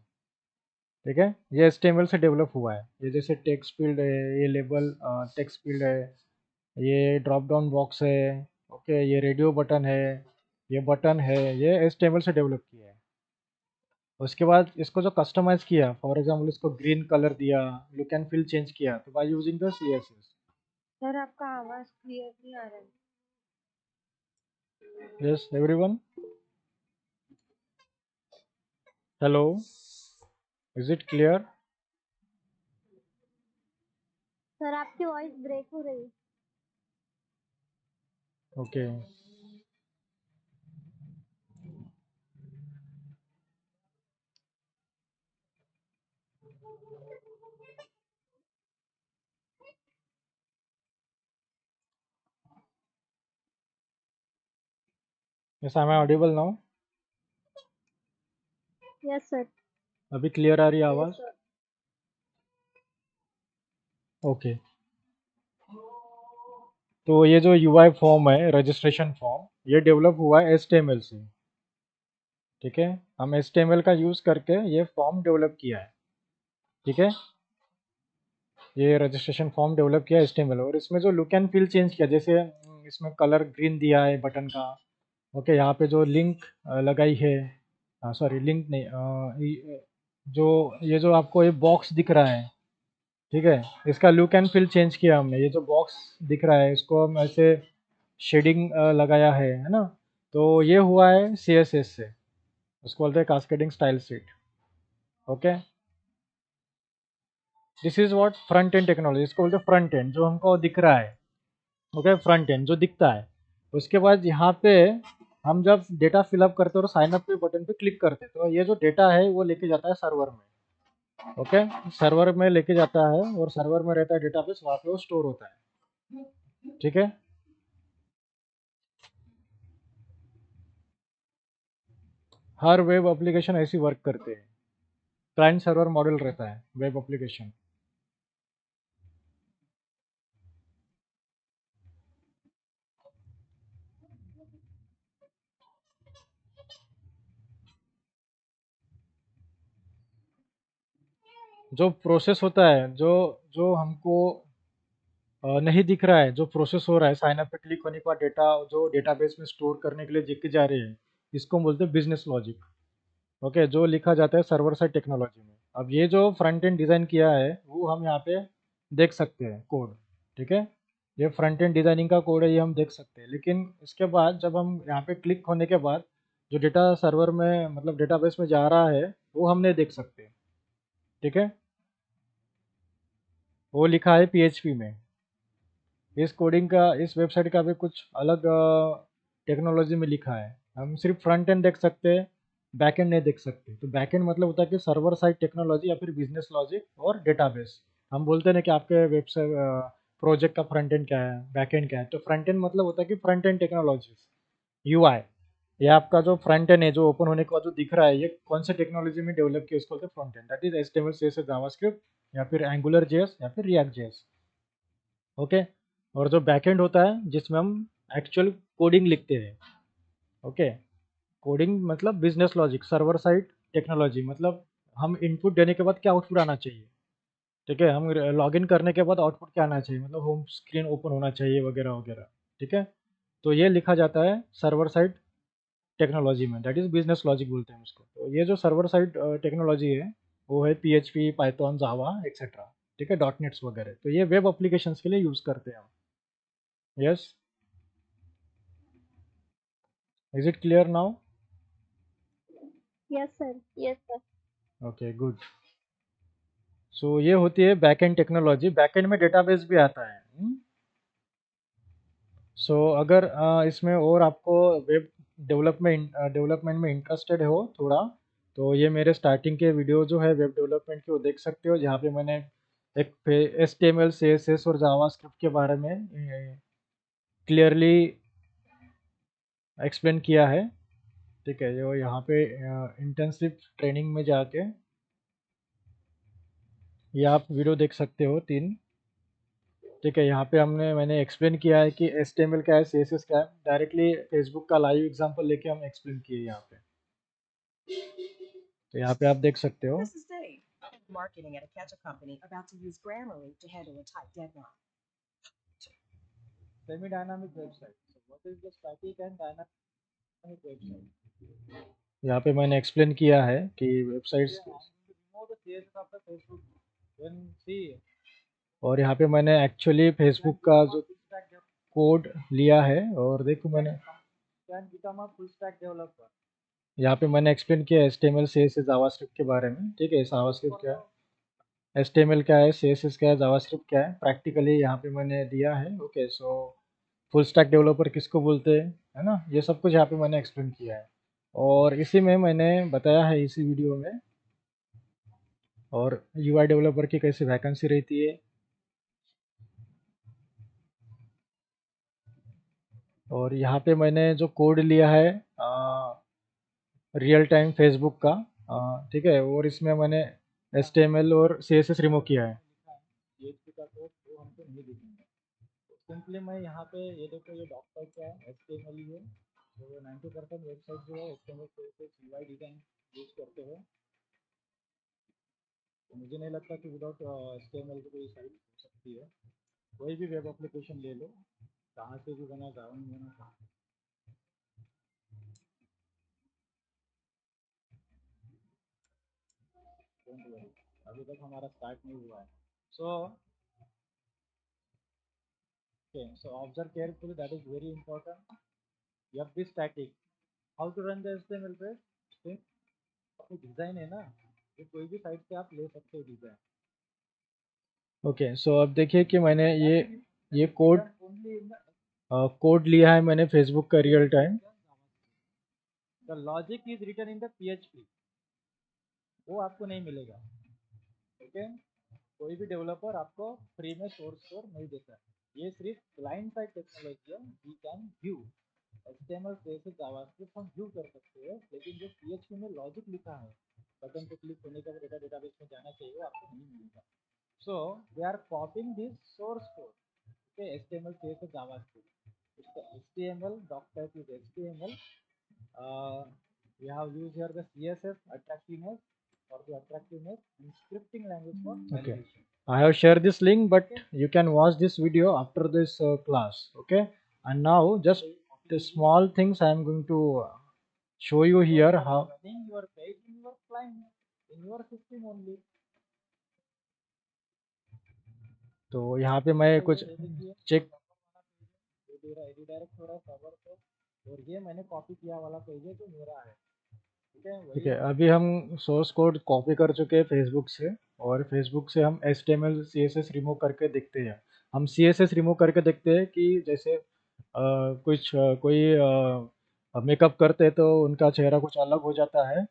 ठीक है, ये HTML से डेवलप हुआ है। ये जैसे टेक्स्ट फील्ड है, ये लेबल टेक्स्ट फील्ड है, ये ड्रॉप डाउन बॉक्स है। ओके, ये रेडियो बटन है, ये बटन है, ये HTML से डेवलप किया है। उसके बाद इसको जो कस्टमाइज किया, फॉर एग्जांपल इसको ग्रीन कलर दिया, लुक एंड फील चेंज किया, तो bye using the CSS। Sir आपका आवाज क्लियर नहीं आ रहा है। Yes everyone, hello, is it clear? Sir आपकी वॉइस ब्रेक हो रही है। Okay, yes, I am audible now? Yes sir. अभी क्लियर आ रही है यस आवाज? सर। ओके, तो ये जो UI फॉर्म है, रजिस्ट्रेशन फॉर्म, ये डेवलप हुआ है HTML से। ठीक है, हम HTML का यूज करके ये फॉर्म डेवलप किया है। ठीक है, ये रजिस्ट्रेशन फॉर्म डेवलप किया HTML, और इसमें जो लुक एंड फील चेंज किया, जैसे इसमें कलर ग्रीन दिया है बटन का। ओके, यहाँ पे जो लिंक लगाई है, सॉरी लिंक नहीं, जो ये जो आपको ये बॉक्स दिख रहा है, ठीक है, इसका लुक एंड फील चेंज किया हमने। ये जो बॉक्स दिख रहा है इसको हम ऐसे शेडिंग लगाया है ना। तो ये हुआ है CSS से, उसको बोलते हैं cascading style sheet. Okay, this is what front end technology, इसको बोलते हैं फ्रंट एंड, जो हमको दिख रहा है। ओके, फ्रंट एंड जो दिखता है। उसके बाद यहाँ पे हम जब डेटा फिलअप करते हैं और साइन अप पे बटन पे क्लिक करते हैं, तो ये जो डेटा है वो लेके जाता है सर्वर में। ओके, सर्वर में लेके जाता है, और सर्वर में रहता है डेटाबेस, वहाँ पे वो स्टोर होता है। ठीक है, हर वेब एप्लीकेशन ऐसी वर्क करते हैं। क्लाइंट सर्वर मॉडल रहता है वेब एप्लीकेशन। जो प्रोसेस होता है, जो जो हमको नहीं दिख रहा है, जो प्रोसेस हो रहा है, साइन अप पे क्लिक होने के बाद डेटा जो डेटाबेस में स्टोर करने के लिए लिखे जा रहे हैं, इसको हम बोलते हैं बिजनेस लॉजिक। ओके, जो लिखा जाता है सर्वर साइड टेक्नोलॉजी में। अब ये जो फ्रंट एंड डिज़ाइन किया है वो हम यहाँ पे देख सकते हैं कोड। ठीक है, ये फ्रंट एंड डिज़ाइनिंग का कोड है, ये हम देख सकते हैं। लेकिन इसके बाद जब हम यहाँ पे क्लिक होने के बाद जो डेटा सर्वर में मतलब डेटाबेस में जा रहा है वो हम नहीं देख सकते। ठीक है, वो लिखा है पीएचपी में। इस कोडिंग का, इस वेबसाइट का भी कुछ अलग टेक्नोलॉजी में लिखा है। हम सिर्फ फ्रंट एंड देख सकते हैं, बैक एंड नहीं देख सकते। तो बैक एंड मतलब होता है कि सर्वर साइड टेक्नोलॉजी या फिर बिजनेस लॉजिक और डेटाबेस। हम बोलते हैं ना कि आपके वेबसाइट प्रोजेक्ट का फ्रंट एंड क्या है, बैक एंड क्या है। तो फ्रंट एंड मतलब होता है कि फ्रंट एंड टेक्नोलॉजीज, यूआई। ये आपका जो फ्रंट एंड है जो ओपन होने के बाद जो दिख रहा है, ये कौन से टेक्नोलॉजी में डेवलप किया, इसको बोलते हैं front end. That is HTML CSS JavaScript या फिर एंगुलर जेएस या फिर रिएक्ट जेएस। ओके, और जो बैकएंड होता है जिसमें हम एक्चुअल कोडिंग लिखते हैं। ओके, कोडिंग मतलब business logic, server side technology मतलब हम इनपुट देने के बाद क्या आउटपुट आना चाहिए। ठीक है, हम लॉगिन करने के बाद आउटपुट क्या आना चाहिए, मतलब होम स्क्रीन ओपन होना चाहिए वगैरह वगैरह। ठीक है, तो ये लिखा जाता है सर्वर साइड टेक्नोलॉजी में, दैट इज बिजनेस लॉजिक बोलते हैं उसको। तो ये जो सर्वर साइड टेक्नोलॉजी है वो है पीएचपी, पाइथन, जावा एक्सेट्रा। ठीक है, डॉट नेट्स वगैरह। तो ये वेब एप्लीकेशंस के लिए यूज करते हैं हम। Yes, is it clear now? Yes sir. Yes, sir. Okay, good. So ये होती है बैकएंड टेक्नोलॉजी। बैकएंड में डेटाबेस भी आता है। सो अगर इसमें और आपको वेब डेवलपमेंट में इंटरेस्टेड हो थोड़ा, तो ये मेरे स्टार्टिंग के वीडियो जो है वेब डेवलपमेंट के वो देख सकते हो, जहाँ पे मैंने एक HTML CSS और जावास्क्रिप्ट के बारे में क्लियरली एक्सप्लेन किया है। ठीक है, जो यहाँ पे इंटर्नशिप ट्रेनिंग में जाके ये आप वीडियो देख सकते हो 3। ठीक है, यहाँ पे मैंने एक्सप्लेन किया है कि HTML क्या है, CSS क्या है। डायरेक्टली फेसबुक का लाइव एग्जांपल लेके हम एक्सप्लेन किए यहाँ पे। तो यहाँ पे आप देख सकते हो। This is Dave, marketing at a ketchup company about to use Grammarly to handle a tight deadline. Semi dynamic website. So what is the static and dynamic website? यहाँ पे मैंने एक्सप्लेन किया है कि वेबसाइट्स, और यहाँ पे मैंने एक्चुअली फेसबुक का जो कोड लिया है और देखो मैंने यहाँ पे मैंने एक्सप्लेन किया HTML CSS जावास्क्रिप्ट के बारे में। ठीक है, जावास्क्रिप्ट क्या है, HTML क्या है, CSS क्या है, जावास्क्रिप्ट क्या है, प्रैक्टिकली यहाँ पे मैंने दिया है। Okay, so full stack developer किसको बोलते हैं, है ना, ये सब कुछ यहाँ पे मैंने एक्सप्लेन किया है। और इसी में मैंने बताया है इसी वीडियो में, और यूआई डेवलपर की कैसे वैकेंसी रहती है। और यहाँ पे मैंने जो कोड लिया है रियल टाइम फेसबुक का, ठीक है, और इसमें मैंने HTML और CSS रिमूव किया है। PHP का कोड वो हमको नहीं दिखेगा। सिंपली मैं यहाँ पे ये देखो, ये डॉक्टर का HTML ही है। तो 90% वेबसाइट जो है HTML CSS UI design use करते हैं। तो मुझे नहीं लगता कि विदाउट HTML की कोई साइट हो सकती है। कोई भी वेब एप्लीकेशन ले लो, कहाँ से भी बना, कहाँ नहीं बना, कहाँ, डोंट वरी, अभी तक हमारा स्टार्ट नहीं हुआ है। सो okay, so observe carefully, that is very important. FB static, how to run the HTML page? अपनी डिजाइन है ना, ये कोई भी साइट से आप ले सकते हो डिजाइन। ओके, सो अब देखिए कि मैंने ये कोड लिया है मैंने फेसबुक का real time. The logic is written in the PHP, वो आपको नहीं मिलेगा। ओके, कोई भी डेवलपर आपको फ्री में सोर्स कोड नहीं देता है। ये सिर्फ क्लाइंट साइड टेक्नोलॉजी है, we can view HTML CSS JavaScript हम व्यू कर सकते हैं। लेकिन जो PHP में लॉजिक लिखा है, बटन पे क्लिक होने का डेटाबेस में जाना चाहिए, वो आपको नहीं मिलेगा। So they are copying this source code, okay, HTML, CSS, JavaScript. It's the HTML, doc type is HTML. We have used here the CSS attractiveness, for the attractiveness and scripting language for validation. I have shared this link, but you can watch this video after this class. Okay, and now just the small things I am going to show you here how running your page in your client in your system only. तो यहाँ पे मैं कुछ check मेरा redirect हो रहा है server पे, और ये मैंने कॉपी किया वाला पेज है जो मेरा है। ठीक है, अभी हम सोर्स कोड कॉपी कर चुके हैं फेसबुक से, और फेसबुक से हम HTML CSS रिमूव करके देखते हैं। हम CSS रिमूव करके देखते हैं कि जैसे कोई मेकअप करते हैं तो उनका चेहरा कुछ अलग हो जाता है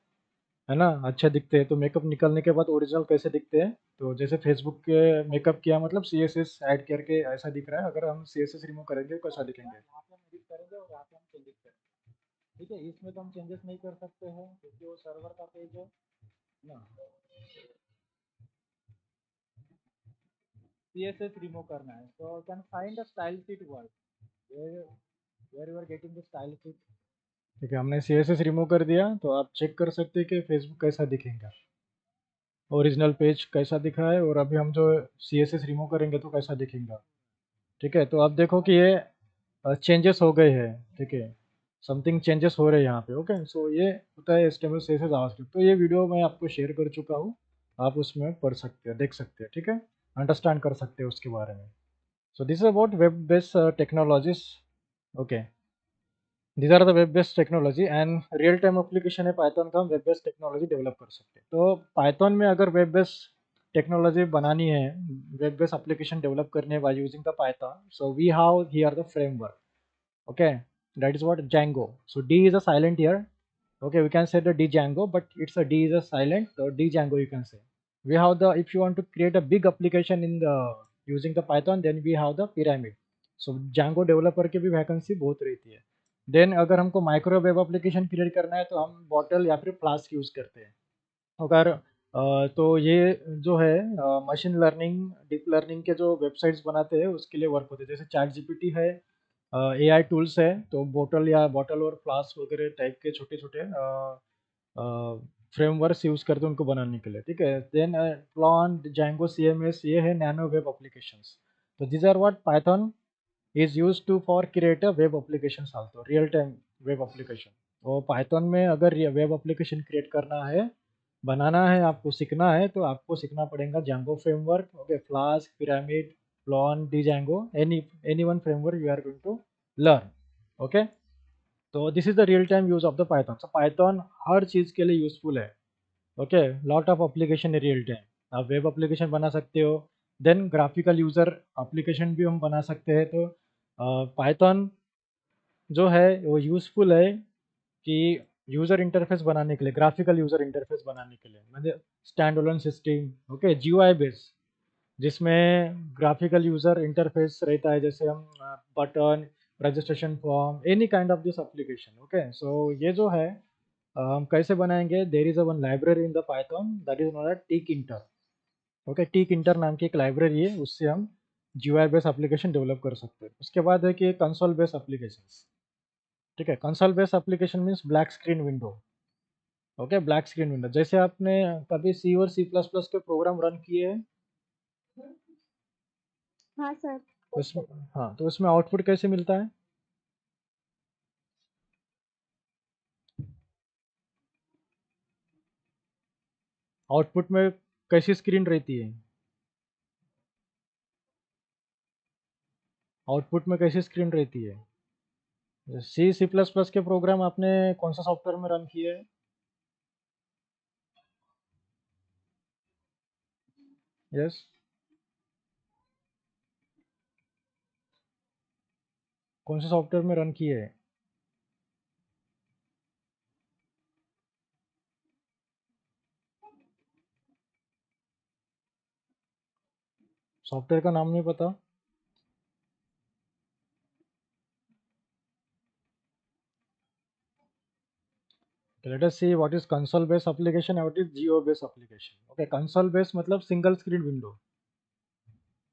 ना, अच्छे दिखते हैं। तो मेकअप निकलने के बाद ओरिजिनल कैसे दिखते हैं, तो जैसे फेसबुक के मेकअप किया मतलब CSS ऐड करके ऐसा दिख रहा है। अगर हम CSS रिमूव करेंगे कैसा दिखेंगे, यहाँ पे हम एडिट करेंगे और यहाँ पे हम चेंजेस करेंगे। ठीक है, इसमें तो हम चेंजेस नहीं कर सकते हैं क्योंकि वो सर्वर का पेज है ना। CSS रिमूव करना है तो can find a style sheet word where you are getting the style sheet. ठीक है, हमने CSS रिमूव कर दिया, तो आप चेक कर सकते हैं कि फेसबुक कैसा दिखेगा, ओरिजिनल पेज कैसा दिखा है, और अभी हम जो CSS रिमूव करेंगे तो कैसा दिखेगा। ठीक है, तो आप देखो कि ये चेंजेस हो गए हैं। ठीक है, समथिंग चेंजेस हो रहे हैं यहाँ पे। ओके, सो ये होता है HTML CSS जावास्क्रिप्ट। तो ये वीडियो मैं आपको शेयर कर चुका हूँ, आप उसमें पढ़ सकते हैं, देख सकते हैं। ठीक है, अंडरस्टैंड कर सकते हैं उसके बारे में। सो this is about web based technologies. Okay, these are the web based technology and real time application है पाइथन का, हम वेब बेस्ड टेक्नोलॉजी डेवलप कर सकते हैं। तो पाइथन में अगर वेब बेस्ड टेक्नोलॉजी बनानी है, वेब बेस्ड एप्लीकेशन डेवलप करने है by using the Python, so we have here the framework. Okay, that is what Django. So D is a silent here. Okay, we can say the D Django, but it's a D is a silent, so D Django you can say. We have the, if you want to create a big application in the using the Python, then we have the pyramid. So Django developer की भी vacancy बहुत रहती है। Then अगर हमको micro web application create करना है तो हम बॉटल या फिर फ्लास्क यूज़ करते हैं। अगर तो ये जो है मशीन लर्निंग डीप लर्निंग के जो वेबसाइट्स बनाते हैं उसके लिए वर्क होते हैं। जैसे चैट जीपीटी है, AI टूल्स है, तो बोटल या बॉटल और फ्लास्क वगैरह टाइप के छोटे छोटे फ्रेमवर्क्स यूज़ करते हैं उनको बनाने के लिए। ठीक है, देन प्लॉन जैंगो CMS ये है नैनो वेब एप्लीकेशंस। तो these are what Python is used to for create a web applications also, real time web application। और पाइथन में अगर वेब एप्लीकेशन क्रिएट करना है, बनाना है, आपको सीखना है, तो आपको सीखना पड़ेगा Django framework. Okay, Flask, Pyramid, Plone, Django, any one framework you are going to learn. Okay, तो this is the real time use of the Python. So Python हर चीज़ के लिए यूजफुल है। ओके, लॉट ऑफ एप्लीकेशन है real time, आप web application बना सकते हो। देन ग्राफिकल यूज़र एप्लीकेशन भी हम बना सकते हैं। तो पाइथन जो है वो यूज़फुल है कि यूज़र इंटरफेस बनाने के लिए, ग्राफिकल यूज़र इंटरफेस बनाने के लिए, मतलब stand alone system. Okay, GUI base जिसमें ग्राफिकल यूज़र इंटरफेस रहता है, जैसे हम button, registration form, any kind of this application. Okay, so ये जो है हम कैसे बनाएंगे, there is a one library in the Python that is not Tkinter. Okay, Tkinter नाम की एक लाइब्रेरी है, उससे हम GUI बेस एप्लीकेशन डेवलप कर सकते हैं। उसके बाद है कि कंसोल बेस एप्लीकेशंस। ठीक है, console base application means black screen window. Okay, black screen window, जैसे आपने कभी C और C++ के प्रोग्राम रन किए हैं, हाँ सर। उसमें, हाँ, तो उसमें आउटपुट कैसे मिलता है? आउटपुट में कैसी स्क्रीन रहती है? आउटपुट में कैसी स्क्रीन रहती है? C++ के प्रोग्राम आपने कौन सा सॉफ्टवेयर में रन किए हैं? यस, कौन से सॉफ्टवेयर में रन किए हैं? सॉफ्टवेयर का नाम नहीं पता? Let us see what is console based application and what is GUI based application. Okay, console based मतलब single screen window,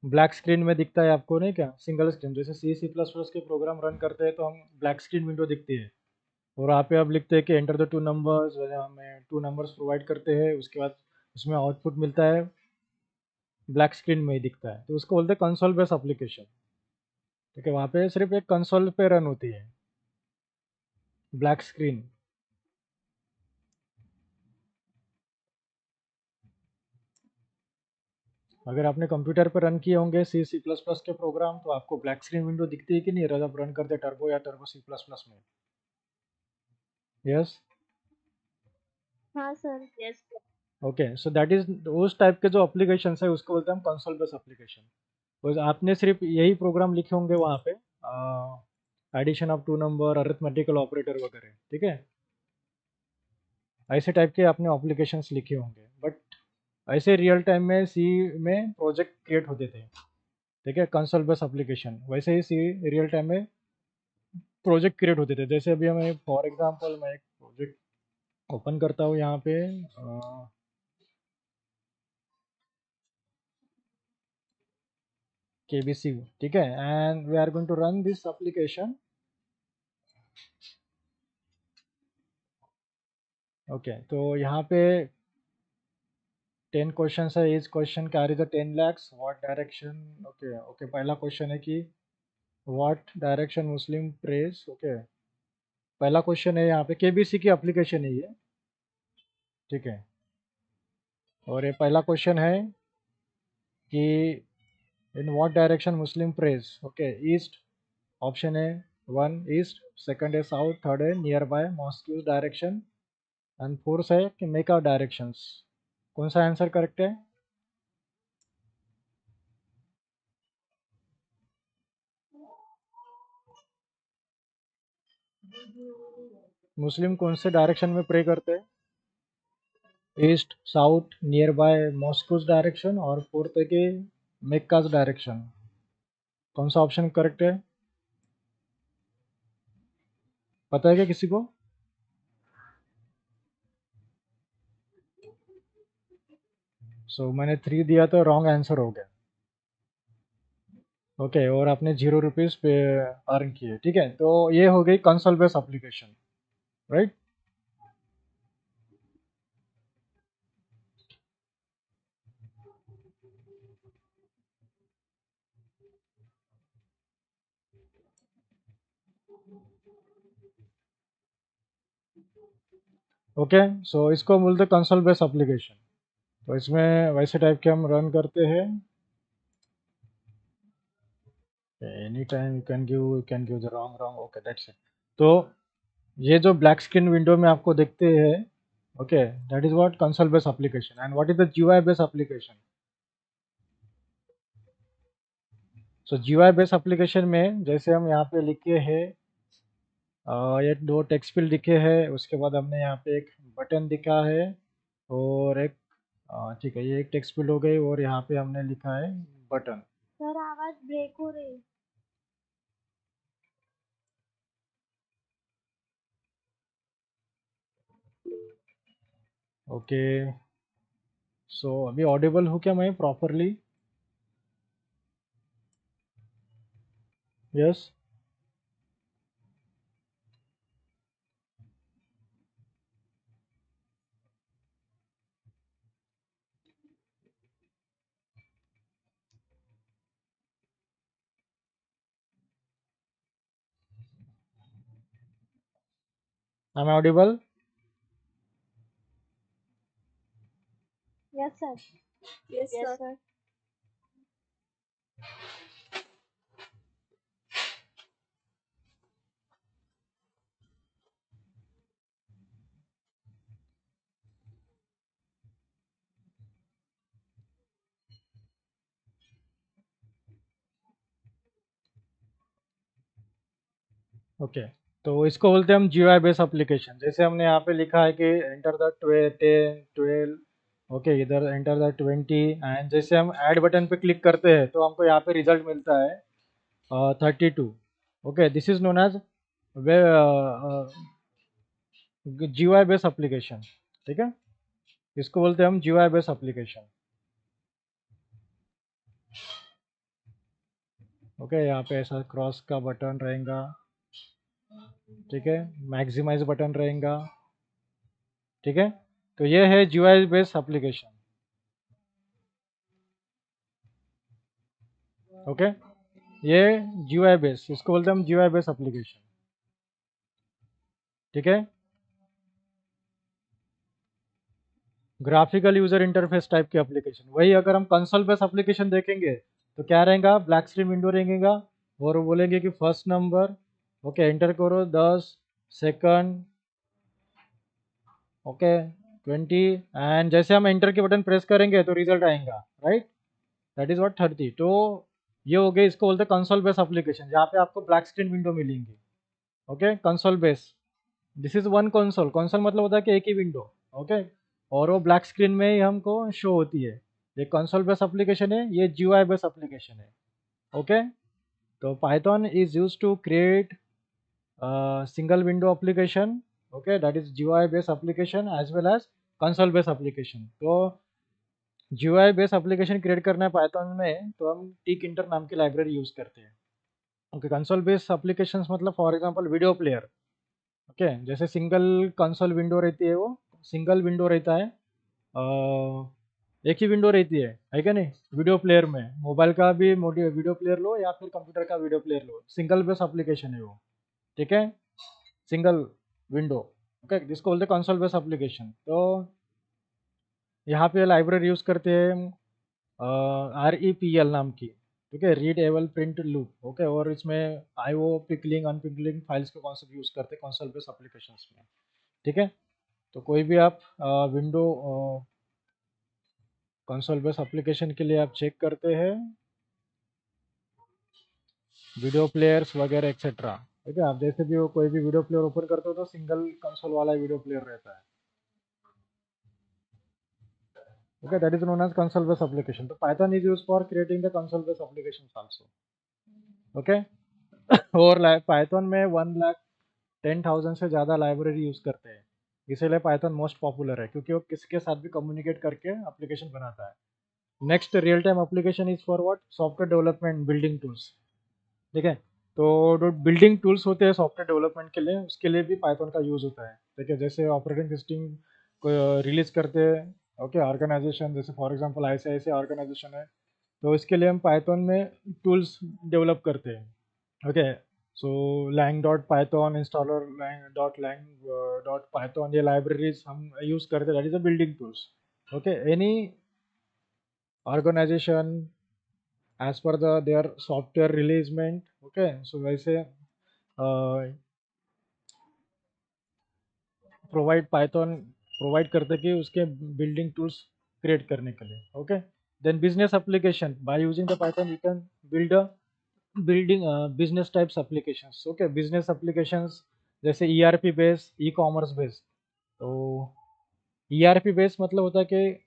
black screen में दिखता है आपको, नहीं क्या? सिंगल स्क्रीन, जैसे C++ के प्रोग्राम रन करते हैं तो हम ब्लैक स्क्रीन विंडो दिखती है। और यहाँ पे आप लिखते हैं कि एंटर द टू नंबर्स, हमें टू नंबर्स प्रोवाइड करते हैं, उसके बाद उसमें आउटपुट मिलता है, ब्लैक स्क्रीन में ही दिखता है, तो उसको बोलते हैं कंसोल बेस एप्लीकेशन। ठीक है, वहाँ पे सिर्फ एक कंसोल पे रन होती है, ब्लैक स्क्रीन। अगर आपने कंप्यूटर पर रन किए होंगे सी सी प्लस प्लस के प्रोग्राम, तो आपको ब्लैक स्क्रीन विंडो दिखती है कि नहीं जब रन करते टर्बो या टर्बो सी प्लस प्लस में? यस। हाँ sir. Yes. Okay, so that is उस टाइप के जो एप्लीकेशन है उसको बोलते हैं हम कंसोल बेस एप्लीकेशन। बस आपने सिर्फ यही प्रोग्राम लिखे होंगे वहाँ पे, addition of two number, arithmetical operator वगैरह। ठीक है, ऐसे टाइप के आपने एप्लीकेशंस लिखे होंगे, बट ऐसे रियल टाइम में सी में प्रोजेक्ट क्रिएट होते थे। ठीक है, कंसोल बेस एप्लीकेशन वैसे ही सी रियल टाइम में प्रोजेक्ट क्रिएट होते थे। जैसे अभी हमें फॉर एग्जांपल मैं एक प्रोजेक्ट ओपन करता हूँ यहाँ पे, केबीसी। ठीक है, and we are going to run this application. Okay, तो यहाँ पे 10 क्वेश्चन है, इस question carry the 10 lakhs, what direction. Okay okay, पहला क्वेश्चन है कि what direction Muslim press. Okay, पहला क्वेश्चन है यहाँ पे, केबीसी की एप्लीकेशन है ये। ठीक है, और ये पहला क्वेश्चन है कि in what direction Muslim press. Okay, east option है, वन ईस्ट, सेकंड है साउथ, थर्ड है near by mosques direction, and fourth है कि मेक आउट डायरेक्शंस। कौन सा आंसर करेक्ट है? मुस्लिम कौन से डायरेक्शन में प्रे करते हैं? East, south, near by mosques direction, और फोर्थ है कि मेक्कास डायरेक्शन। कौन सा ऑप्शन करेक्ट है? पता है क्या किसी को? मैंने 3 दिया तो रॉन्ग आंसर हो गया। ओके, और आपने 0 रुपीज पे अर्न किए। ठीक है, तो ये हो गई console base application, right. Okay, so इसको बोलते हैं कंसोल बेस एप्लीकेशन। तो इसमें वैसे टाइप के हम रन करते हैं। Any time you can give the wrong. Okay, that's it. तो ये जो ब्लैक स्क्रीन विंडो में आपको देखते हैं, okay, that is what console base application. And what is the GUI base application? So GUI base application में जैसे हम यहाँ पे लिखे हैं, ये 2 टेक्स्ट फील्ड दिखे हैं, उसके बाद हमने यहाँ पे एक बटन दिखा है, और एक ठीक है, ये एक टेक्स्ट फील्ड हो गई, और यहाँ पे हमने लिखा है बटन। सर आवाज ब्रेक हो रही। ओके, सो अभी ऑडिबल हूँ क्या मैं properly? Yes. I am audible? Yes sir. Yes, yes sir. Sir. Okay, तो इसको बोलते हैं हम जीयूआई बेस एप्लीकेशन। जैसे हमने यहाँ पे लिखा है कि एंटर द 10 12। ओके, इधर एंटर द 20, एंड जैसे हम ऐड बटन पे क्लिक करते हैं तो हमको यहाँ पे रिजल्ट मिलता है 32। Okay, this is known as GUI base application. ठीक है, इसको बोलते हैं हम जीयूआई बेस एप्लीकेशन। ओके, यहाँ पे ऐसा क्रॉस का बटन रहेगा, ठीक है, मैक्सिमाइज बटन रहेगा। ठीक है, तो ये है GUI बेस्ड एप्लीकेशन। ओके, ये GUI बेस्ड, इसको बोलते हैं हम GUI बेस्ड एप्लीकेशन। ठीक है, ग्राफिकल यूजर इंटरफेस टाइप की एप्लीकेशन। वही अगर हम कंसोल बेस्ड एप्लीकेशन देखेंगे तो क्या रहेगा, ब्लैक स्क्रीन विंडो रहेगा और वो बोलेंगे कि फर्स्ट नंबर, ओके एंटर करो 10 सेकंड, ओके 20, एंड जैसे हम एंटर के बटन प्रेस करेंगे तो रिजल्ट आएगा, राइट, दैट इज व्हाट 30। तो ये हो गया, इसको बोलते हैं कंसोल बेस्ड एप्लीकेशन, जहाँ पे आपको ब्लैक स्क्रीन विंडो मिलेंगी। Okay, console based, this is one console. Console मतलब होता है कि एक ही विंडो, ओके, और वो ब्लैक स्क्रीन में ही हमको शो होती है। ये कंसोल बेस्ड एप्लीकेशन है, ये GUI बेस्ड एप्लीकेशन है। ओके, तो Python is use to create single window application, okay, that is GUI based application as well as console based application. तो GUI बेस्ड एप्लीकेशन क्रिएट करना है Python में तो हम टिक इंटर नाम की लाइब्रेरी यूज करते हैं। ओके, कंसोल बेस्ड एप्लीकेशंस मतलब for example video player. Okay, जैसे सिंगल कंसोल विंडो रहती है, वो सिंगल विंडो रहता है, एक ही विंडो रहती है क्या नहीं, वीडियो प्लेयर में मोबाइल का भी वीडियो प्लेयर लो या फिर कंप्यूटर का वीडियो प्लेयर लो, सिंगल बेस एप्लीकेशन है वो। ठीक है, सिंगल विंडो, ओके, जिसको बोलते हैं कंसोल बेस एप्लीकेशन। तो यहाँ पे लाइब्रेरी यूज करते हैं REPL नाम की, ठीक है, read able print loop, okay, और इसमें IO पिकलिंग अनपिकलिंग फाइल्स के कॉन्सेप्ट यूज करते हैं कंसोल बेस एप्लीकेशन में। ठीक है, तो कोई भी आप विंडो कंसोल बेस एप्लीकेशन के लिए आप चेक करते हैं वीडियो प्लेयर्स वगैरह एक्सेट्रा। ठीक है, आप जैसे भी वो कोई भी वीडियो प्लेयर ओपन करते हो तो सिंगल कंसोल वाला वीडियो प्लेयर रहता है। Okay, that is known as console base application. तो Python is use for creating the console base application also. Okay, और पाइथन में 1,10,000 से ज़्यादा लाइब्रेरी यूज करते हैं, इसीलिए पाइथन मोस्ट पॉपुलर है, क्योंकि वो किसी के साथ भी कम्युनिकेट करके एप्लीकेशन बनाता है। Next, real time application is for what, software development building tools. ठीक है, तो जो बिल्डिंग टूल्स होते हैं सॉफ्टवेयर डेवलपमेंट के लिए, उसके लिए भी पाइथन का यूज़ होता है। ठीक है, जैसे ऑपरेटिंग सिस्टम को रिलीज करते हैं, ओके, ऑर्गेनाइजेशन, जैसे फॉर एग्जांपल ICICI ऑर्गेनाइजेशन है, तो इसके लिए हम पाइथन में टूल्स डेवलप करते हैं। Okay, so lang dot Python installer, lang dot Python, ये लाइब्रेरीज हम यूज़ करते हैं, that is a building tools. Okay, any organization as per their software releasement, okay, so वैसे प्रोवाइड करते कि उसके बिल्डिंग टूल्स क्रिएट करने के लिए। Okay, then business application, by using the Python you can build a building business types applications. Okay, business applications जैसे ERP base, e-commerce base. तो ERP base मतलब होता है कि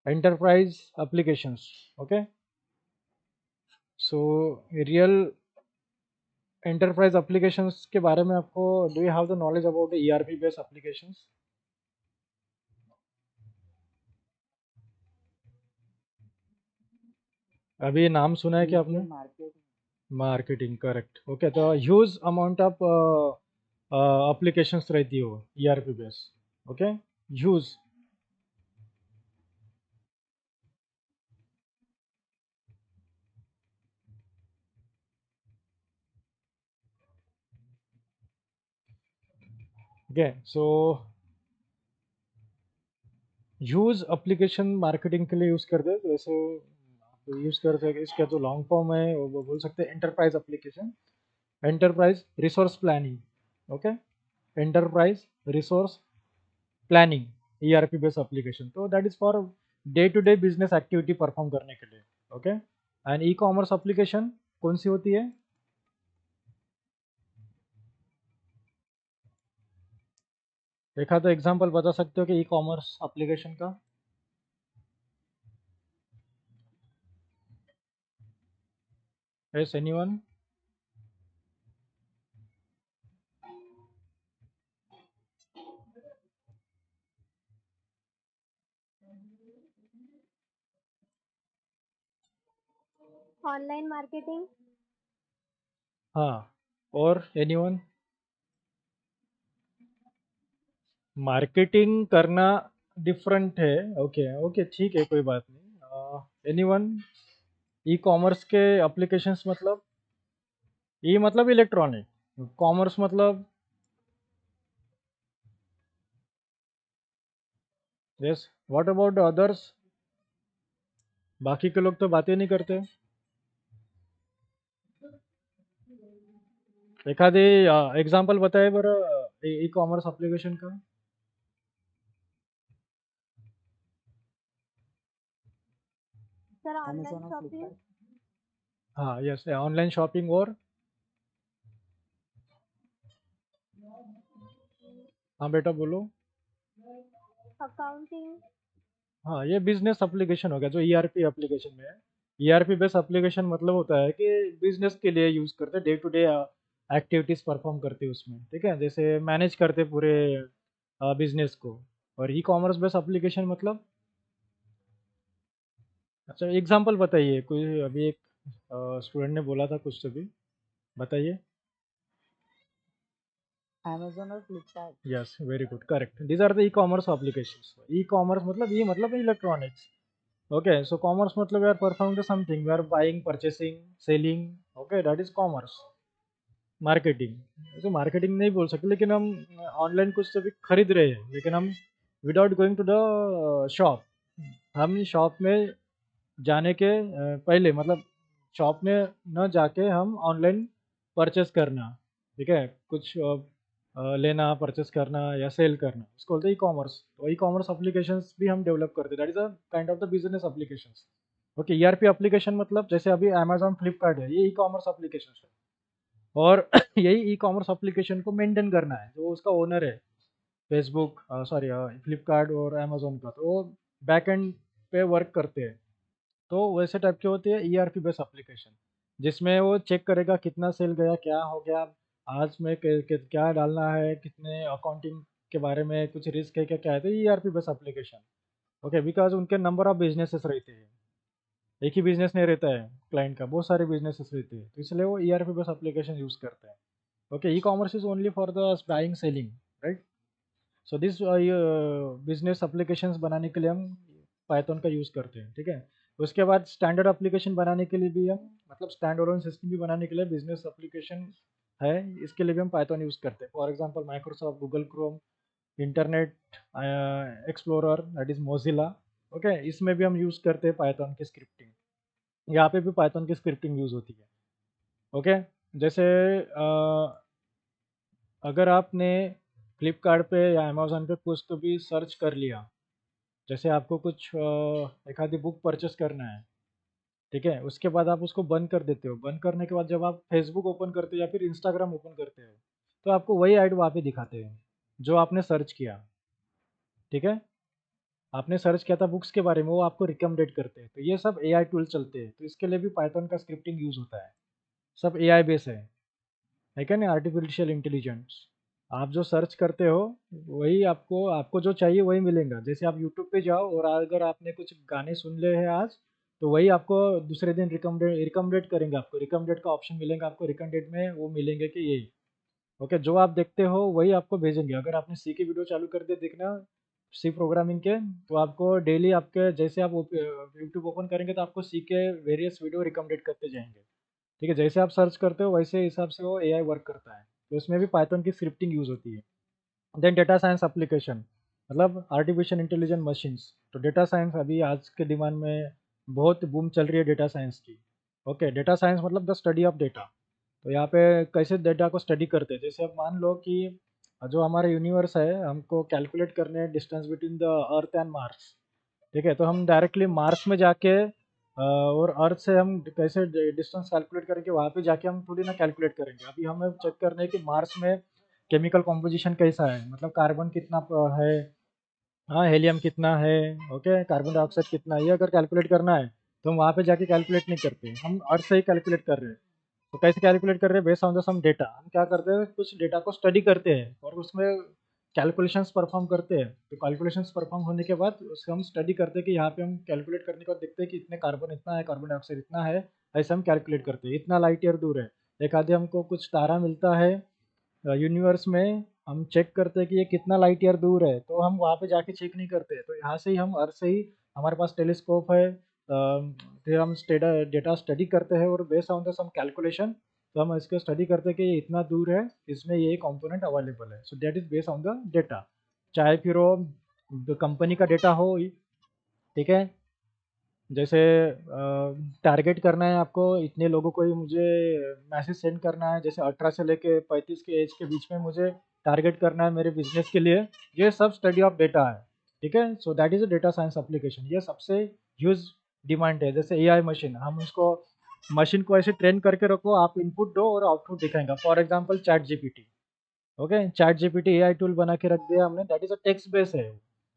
enterprise applications. Okay, so real enterprise applications के बारे में आपको, do you have the knowledge about ERP based applications? अभी नाम सुना है क्या आपने? Marketing, correct. ओके, तो ह्यूज अमाउंट ऑफ एप्लीकेशंस रहती हो ERP base. Okay, huge. Okay, so huge application marketing के लिए यूज करते हैं, तो ऐसे यूज करते हैं। इसका जो लॉन्ग फॉर्म है वो बोल सकते हैं enterprise application, enterprise resource planning. Okay, enterprise resource planning, ERP based application, तो that is for day to day business activity perform करने के लिए। ओके, एंड ई-कॉमर्स एप्लीकेशन कौन सी होती है? देखा तो एग्जांपल बता सकते हो कि ई-कॉमर्स एप्लीकेशन का? Yes, anyone? Online marketing. हाँ, और एनीवन? मार्केटिंग करना डिफरेंट है। ओके ओके, ठीक है, कोई बात नहीं। एनीवन? ई कॉमर्स के एप्लीकेशंस मतलब? ई मतलब इलेक्ट्रॉनिक, कॉमर्स मतलब? Yes, what about others? बाकी के लोग तो बातें नहीं करते। एखादी एग्जांपल बताए बरं ई कॉमर्स एप्लीकेशन का। सर ऑनलाइन Amazon और शॉपिंग। Flipkart। हाँ यस, ऑनलाइन शॉपिंग। और हाँ बेटा बोलो। अकाउंटिंग। हाँ, ये बिजनेस एप्लीकेशन हो गया जो ईआरपी एप्लीकेशन में है। ईआरपी बेस्ड एप्लीकेशन मतलब होता है कि बिजनेस के लिए यूज करते हैं, day to day activities perform करते हैं उसमें, ठीक है, जैसे मैनेज करते हैं पूरे बिजनेस को। और ई कॉमर्स बेस्ड एप्लीकेशन मतलब? अच्छा, एग्जांपल बताइए कोई। अभी एक स्टूडेंट ने बोला था कुछ, तो भी बताइए। Amazon और Flipkart। Yes, very good, correct. These are the e commerce applications. E commerce मतलब, ई मतलब इलेक्ट्रॉनिक्स। Okay, so commerce मतलब we are performing the something, we are buying, purchasing, selling, okay, that is commerce. Marketing, तो marketing नहीं बोल सकते, लेकिन हम online कुछ तो भी खरीद रहे हैं, लेकिन हम without going to the shop, हम शॉप में जाने के पहले, मतलब शॉप में न जाके हम ऑनलाइन परचेस करना, ठीक है, कुछ लेना, परचेस करना या सेल करना, उसको बोलते हैं ई कॉमर्स। तो ई कॉमर्स एप्लीकेशंस भी हम डेवलप करते हैं, that is a kind of the business applications. Okay, ERP application मतलब जैसे अभी अमेजॉन फ्लिपकार्ट है, ये ई कॉमर्स एप्लीकेशन है। और यही ई कॉमर्स एप्लीकेशन को मेंटेन करना है जो उसका ओनर है, फेसबुक, सॉरी, फ्लिपकार्ट और अमेजोन का, तो वो बैक एंड पे वर्क करते हैं। तो वैसे टाइप के होते हैं ईआरपी बेस्ड एप्लीकेशन, जिसमें वो चेक करेगा कितना सेल गया, क्या हो गया, आज में क्या डालना है, कितने अकाउंटिंग के बारे में कुछ रिस्क है क्या, क्या है, तो ERP based application. Okay, because उनके नंबर ऑफ बिजनेसेस रहते हैं, एक ही बिजनेस नहीं रहता है क्लाइंट का, बहुत सारे बिजनेसेस रहते हैं, तो इसलिए वो ईआरपी बेस्ड एप्लीकेशन यूज करते हैं। Okay, e commerce is only for the buying selling, right. So this business applications बनाने के लिए हम पाइथन का यूज़ करते हैं, ठीक है। उसके बाद स्टैंडर्ड एप्लीकेशन बनाने के लिए भी हम, मतलब स्टैंड अलोन सिस्टम भी बनाने के लिए बिजनेस एप्लीकेशन है, इसके लिए भी हम पाइथन यूज़ करते हैं। For example Microsoft, Google Chrome, internet explorer, that is Mozilla. Okay, इसमें भी हम यूज़ करते हैं पाइथन की स्क्रिप्टिंग, यहाँ पे भी पाइथन की स्क्रिप्टिंग यूज़ होती है। ओके, जैसे अगर आपने फ्लिपकार्ट पे या अमेज़न पे कुछ तो भी सर्च कर लिया, जैसे आपको कुछ एक आधी बुक परचेस करना है, ठीक है, उसके बाद आप उसको बंद कर देते हो, बंद करने के बाद जब आप फेसबुक ओपन करते हो या फिर इंस्टाग्राम ओपन करते हो, तो आपको वही ऐड वहाँ पे दिखाते हैं जो आपने सर्च किया, ठीक है। आपने सर्च किया था बुक्स के बारे में, वो आपको रिकमेंडेड करते हैं, तो ये सब एआई टूल चलते हैं, तो इसके लिए भी पाइथन का स्क्रिप्टिंग यूज़ होता है। सब एआई बेस है क्या नहीं, आर्टिफिशियल इंटेलिजेंस। आप जो सर्च करते हो वही आपको आपको जो चाहिए वही मिलेगा। जैसे आप यूट्यूब पे जाओ और अगर आपने कुछ गाने सुन ले हैं आज, तो वही आपको दूसरे दिन रिकमेंडेड करेंगे, आपको रिकमेंडेड का ऑप्शन मिलेगा, आपको रिकमेंडेड में वो मिलेंगे कि यही। ओके, जो आप देखते हो वही आपको भेजेंगे। अगर आपने सी की वीडियो चालू कर दिया देखना, सी प्रोग्रामिंग के, तो आपको डेली आपके जैसे आप यूट्यूब ओपन करेंगे तो आपको सी के वेरियस वीडियो रिकमेंडेड करते जाएंगे, ठीक है। जैसे आप सर्च करते हो वैसे हिसाब से वो एआई वर्क करता है, तो उसमें भी पाइथन की स्क्रिप्टिंग यूज़ होती है। देन डेटा साइंस एप्लीकेशन मतलब आर्टिफिशियल इंटेलिजेंट मशीन्स। तो डेटा साइंस अभी आज के डिमांड में बहुत बूम चल रही है डेटा साइंस की। ओके, डेटा साइंस मतलब द स्टडी ऑफ डेटा। तो यहाँ पे कैसे डेटा को स्टडी करते हैं, जैसे अब मान लो कि जो हमारा यूनिवर्स है, हमको कैलकुलेट करने हैं distance between the earth and Mars, ठीक है, तो हम डायरेक्टली मार्स में जाके और अर्थ से हम कैसे डिस्टेंस कैलकुलेट करेंगे, वहाँ पे जाके हम थोड़ी ना कैलकुलेट करेंगे। अभी हमें चेक करना है कि मार्स में केमिकल कॉम्पोजिशन कैसा है, मतलब कार्बन कितना है, हाँ, हेलियम कितना है, ओके, कार्बन डाइऑक्साइड कितना है, ये अगर कैलकुलेट करना है तो हम वहाँ पे जाके कैलकुलेट नहीं करते, हम अर्थ से ही कैलकुलेट कर रहे हैं। तो कैसे कैलकुलेट कर रहे हैं, based on the some data, हम क्या करते हैं, कुछ डेटा को स्टडी करते हैं और उसमें कैलकुलेशंस परफॉर्म करते हैं। तो कैलकुलेशंस परफॉर्म होने के बाद उसको हम स्टडी करते हैं कि यहाँ पे हम कैलकुलेट करने के बाद देखते हैं कि इतने कार्बन इतना है, कार्बन डाइऑक्साइड इतना है, ऐसे हम कैलकुलेट करते हैं, इतना लाइट ईयर दूर है, एक आधे हमको कुछ तारा मिलता है यूनिवर्स में, हम चेक करते हैं कि ये कितना लाइट ईयर दूर है, तो हम वहाँ पे जाके चेक नहीं करते, तो यहाँ से ही हम अर्थ से ही हमारे पास टेलीस्कोप है, फिर हम डेटा स्टडी करते हैं और based on the some calculation तो हम इसको स्टडी करते हैं कि ये इतना दूर है, इसमें ये कंपोनेंट अवेलेबल है, so that is based on the data, चाहे फिर वो कंपनी का डेटा हो, ठीक है। जैसे टारगेट करना है आपको, इतने लोगों को ही मुझे मैसेज सेंड करना है, जैसे 18 से लेके 35 के एज के बीच में मुझे टारगेट करना है मेरे बिजनेस के लिए, ये सब स्टडी ऑफ डेटा है, ठीक है। So that is a data science application, ये सबसे ह्यूज डिमांड है। जैसे एआई मशीन, हम उसको मशीन को ऐसे ट्रेन करके रखो, आप इनपुट दो और आउटपुट दिखाएगा, for example chat GPT, okay, chat GPT AI tool बना के रख दिया हमने, that is a text base है,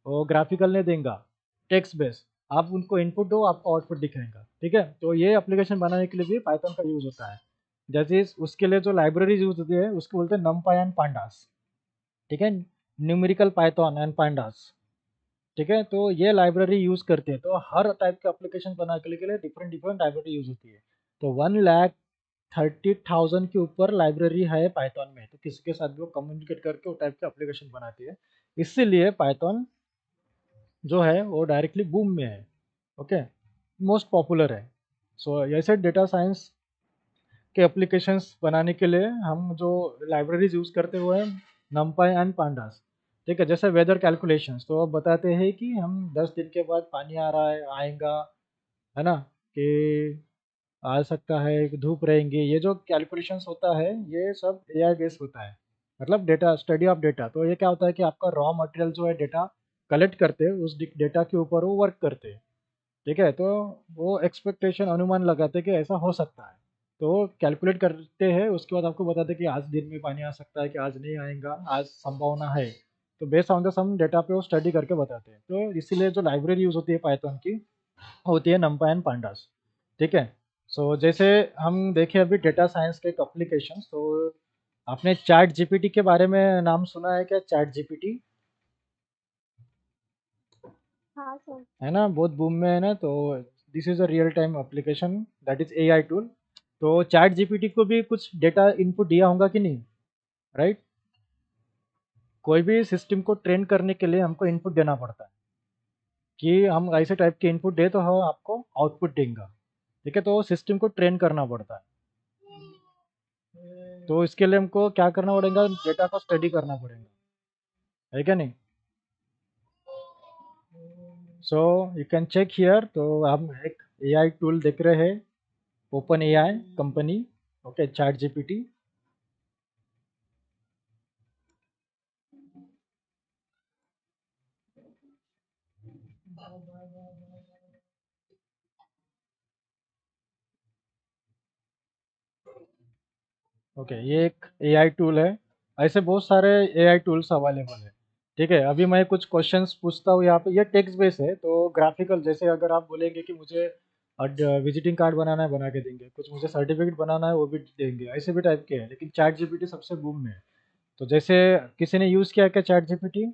वो ग्राफिकल नहीं देगा, टेक्स्ट बेस, आप उनको इनपुट दो आपको आउटपुट दिखाएगा, ठीक है। तो ये एप्लीकेशन बनाने के लिए भी पाइथन का यूज होता है। जैसे उसके लिए जो लाइब्रेरीज यूज होती है उसको बोलते हैं नमपाई एंड पांडास, ठीक है, न्यूमेरिकल पाइथन एंड पांडास, ठीक है। तो ये लाइब्रेरी यूज करते हैं, तो हर टाइप के एप्लीकेशन बनाने के लिए डिफरेंट डिफरेंट लाइब्रेरी यूज होती है। तो 1,30,000 के ऊपर लाइब्रेरी है पाइथन में, तो किसी के साथ भी वो कम्युनिकेट करके वो टाइप के एप्लीकेशन बनाती है, इसीलिए पाइथन जो है वो डायरेक्टली बूम में है, ओके, मोस्ट पॉपुलर है। सो ऐसे डेटा साइंस के एप्लीकेशंस बनाने के लिए हम जो लाइब्रेरीज यूज़ करते हुए हैं नमपाई एंड पांडास, ठीक है। जैसे वेदर कैलकुलेशंस, तो अब बताते हैं कि हम 10 दिन के बाद पानी आ रहा है, आएगा, है ना, कि आ सकता है, कि धूप रहेंगी, ये जो कैलकुलेशंस होता है ये सब एआई बेस्ड होता है, मतलब डेटा स्टडी ऑफ डेटा। तो ये क्या होता है कि आपका रॉ मटेरियल जो है डेटा कलेक्ट करते हैं, उस डेटा के ऊपर वो वर्क करते हैं, ठीक है। तो वो एक्सपेक्टेशन अनुमान लगाते हैं कि ऐसा हो सकता है, तो कैलकुलेट करते हैं, उसके बाद आपको बताते हैं कि आज दिन में पानी आ सकता है कि आज नहीं आएगा, आज संभावना है, तो based on the some data पे वो स्टडी करके बताते हैं। तो इसीलिए जो लाइब्रेरी यूज़ होती है पाइथन की होती है नमपा एंड पांडास, ठीक है। सो जैसे हम देखें अभी डेटा साइंस के एप्लीकेशन, तो आपने चैट जीपीटी के बारे में नाम सुना है क्या? चैट जीपीटी हाँ सर। है ना, बहुत बूम में है ना, तो this is a real time application, that is AI tool. तो चैट जीपीटी को भी कुछ डेटा इनपुट दिया होगा कि नहीं, राइट? कोई भी सिस्टम को ट्रेन करने के लिए हमको इनपुट देना पड़ता है, कि हम ऐसे टाइप के इनपुट दे तो हम आपको आउटपुट देंगे, ठीक है। तो सिस्टम को ट्रेन करना पड़ता है, तो इसके लिए हमको क्या करना पड़ेगा, डेटा को स्टडी करना पड़ेगा, है क्या नहीं? So you can check here, तो हम एक एआई टूल देख रहे हैं, open AI company, okay, chat GPT. Okay, ये एक एआई टूल है, ऐसे बहुत सारे एआई टूल्स अवेलेबल है, ठीक है। अभी मैं कुछ क्वेश्चंस पूछता हूँ यहाँ पे, ये टेक्स्ट बेस है, तो ग्राफिकल, जैसे अगर आप बोलेंगे कि मुझे विजिटिंग कार्ड बनाना है, बना के देंगे, कुछ मुझे सर्टिफिकेट बनाना है वो भी देंगे, ऐसे भी टाइप के हैं, लेकिन चैट जीपीटी सबसे बूम में है। तो जैसे किसी ने यूज़ किया क्या चैट जीपीटी?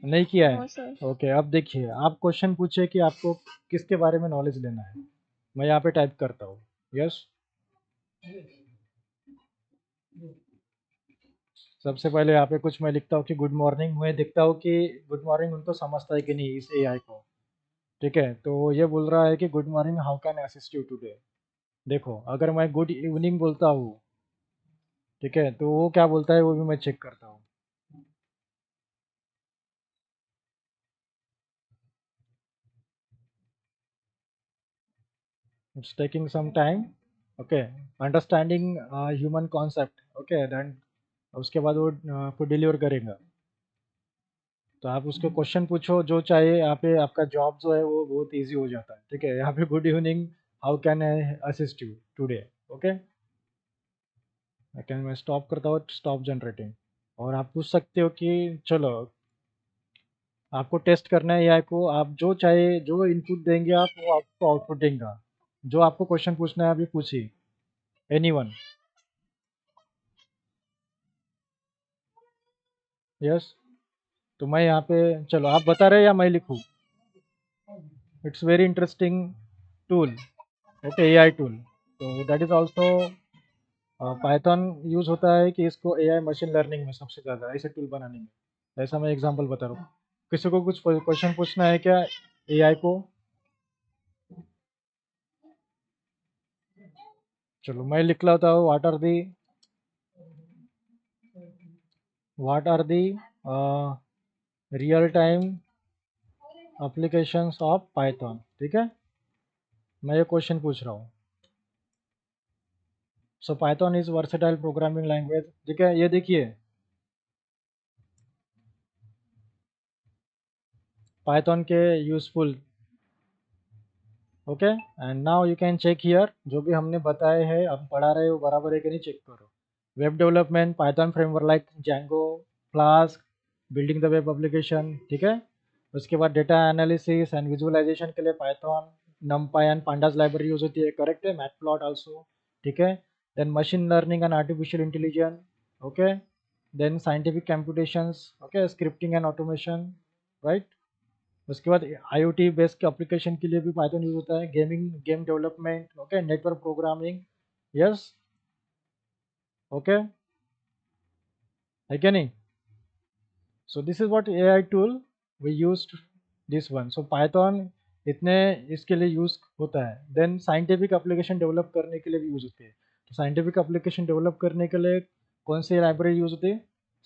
नहीं किया नो है? सर। ओके, अब देखिए, आप क्वेश्चन पूछे कि आपको किसके बारे में नॉलेज लेना है, मैं यहाँ पे टाइप करता हूँ, यस। सबसे पहले यहाँ पे कुछ मैं लिखता हूँ कि गुड मॉर्निंग, मैं देखता हूँ कि गुड मॉर्निंग उनको समझता है कि नहीं इस एआई को, ठीक है। तो ये बोल रहा है कि good morning, how can I assist you today. देखो, अगर मैं गुड इवनिंग बोलता हूँ, ठीक है, तो वो क्या बोलता है वो भी मैं चेक करता हूँ। It's taking some time, okay, understanding human concept, okay, then उसके बाद वो आपको डिलीवर करेगा। तो आप उसको क्वेश्चन पूछो जो चाहिए, यहाँ पे आपका जॉब जो है वो बहुत इजी हो जाता है, ठीक है। यहाँ पे good evening, how can I assist you today, okay, मैं स्टॉप करता हूँ, स्टॉप जनरेटिंग। और आप पूछ सकते हो कि चलो आपको टेस्ट करना है एआई को, आप जो चाहे जो इनपुट देंगे आप, वो आपको आउटपुट देगा, जो आपको क्वेश्चन पूछना है अभी पूछिए, एनीवन। यस, तो मैं यहाँ पे, चलो आप बता रहे हैं या मैं लिखूँ? It's very interesting tool, okay AI tool, तो that is also Python use होता है कि इसको एआई मशीन लर्निंग में सबसे ज़्यादा ऐसे टूल बनाने में। ऐसा मैं एग्जांपल बता रहा हूँ। किसी को कुछ क्वेश्चन पूछना है क्या एआई को? चलो मैं लिख लेता हूँ, what are the real time applications of Python. ठीक है, मैं ये क्वेश्चन पूछ रहा हूँ। So Python is versatile programming language. ठीक है, ये देखिए पाइथन के useful. Okay, and now you can check here, जो भी हमने बताए हैं हम पढ़ा रहे हो बराबर है कि नहीं चेक करो। Web development Python framework like Django, flask, building the web application. ठीक है, उसके बाद डेटा एनालिसिस एंड विजुअलाइजेशन के लिए Python, NumPy and pandas library use होती है, करेक्ट है, मैटप्लॉट आल्सो। ठीक है, then machine learning and artificial intelligence. Okay, then scientific computations, okay, scripting and automation, right. उसके बाद आईओटी बेस्ड के एप्लीकेशन के लिए भी पाइथन यूज होता है, game development, okay, network programming. Yes, okay, है क्या नहीं? So this is what AI tool we used, this one. So Python इतने इसके लिए यूज होता है। देन साइंटिफिक एप्लीकेशन डेवलप करने के लिए भी यूज होती है। तो साइंटिफिक एप्लीकेशन डेवलप करने के लिए कौन सी लाइब्रेरी यूज होती है?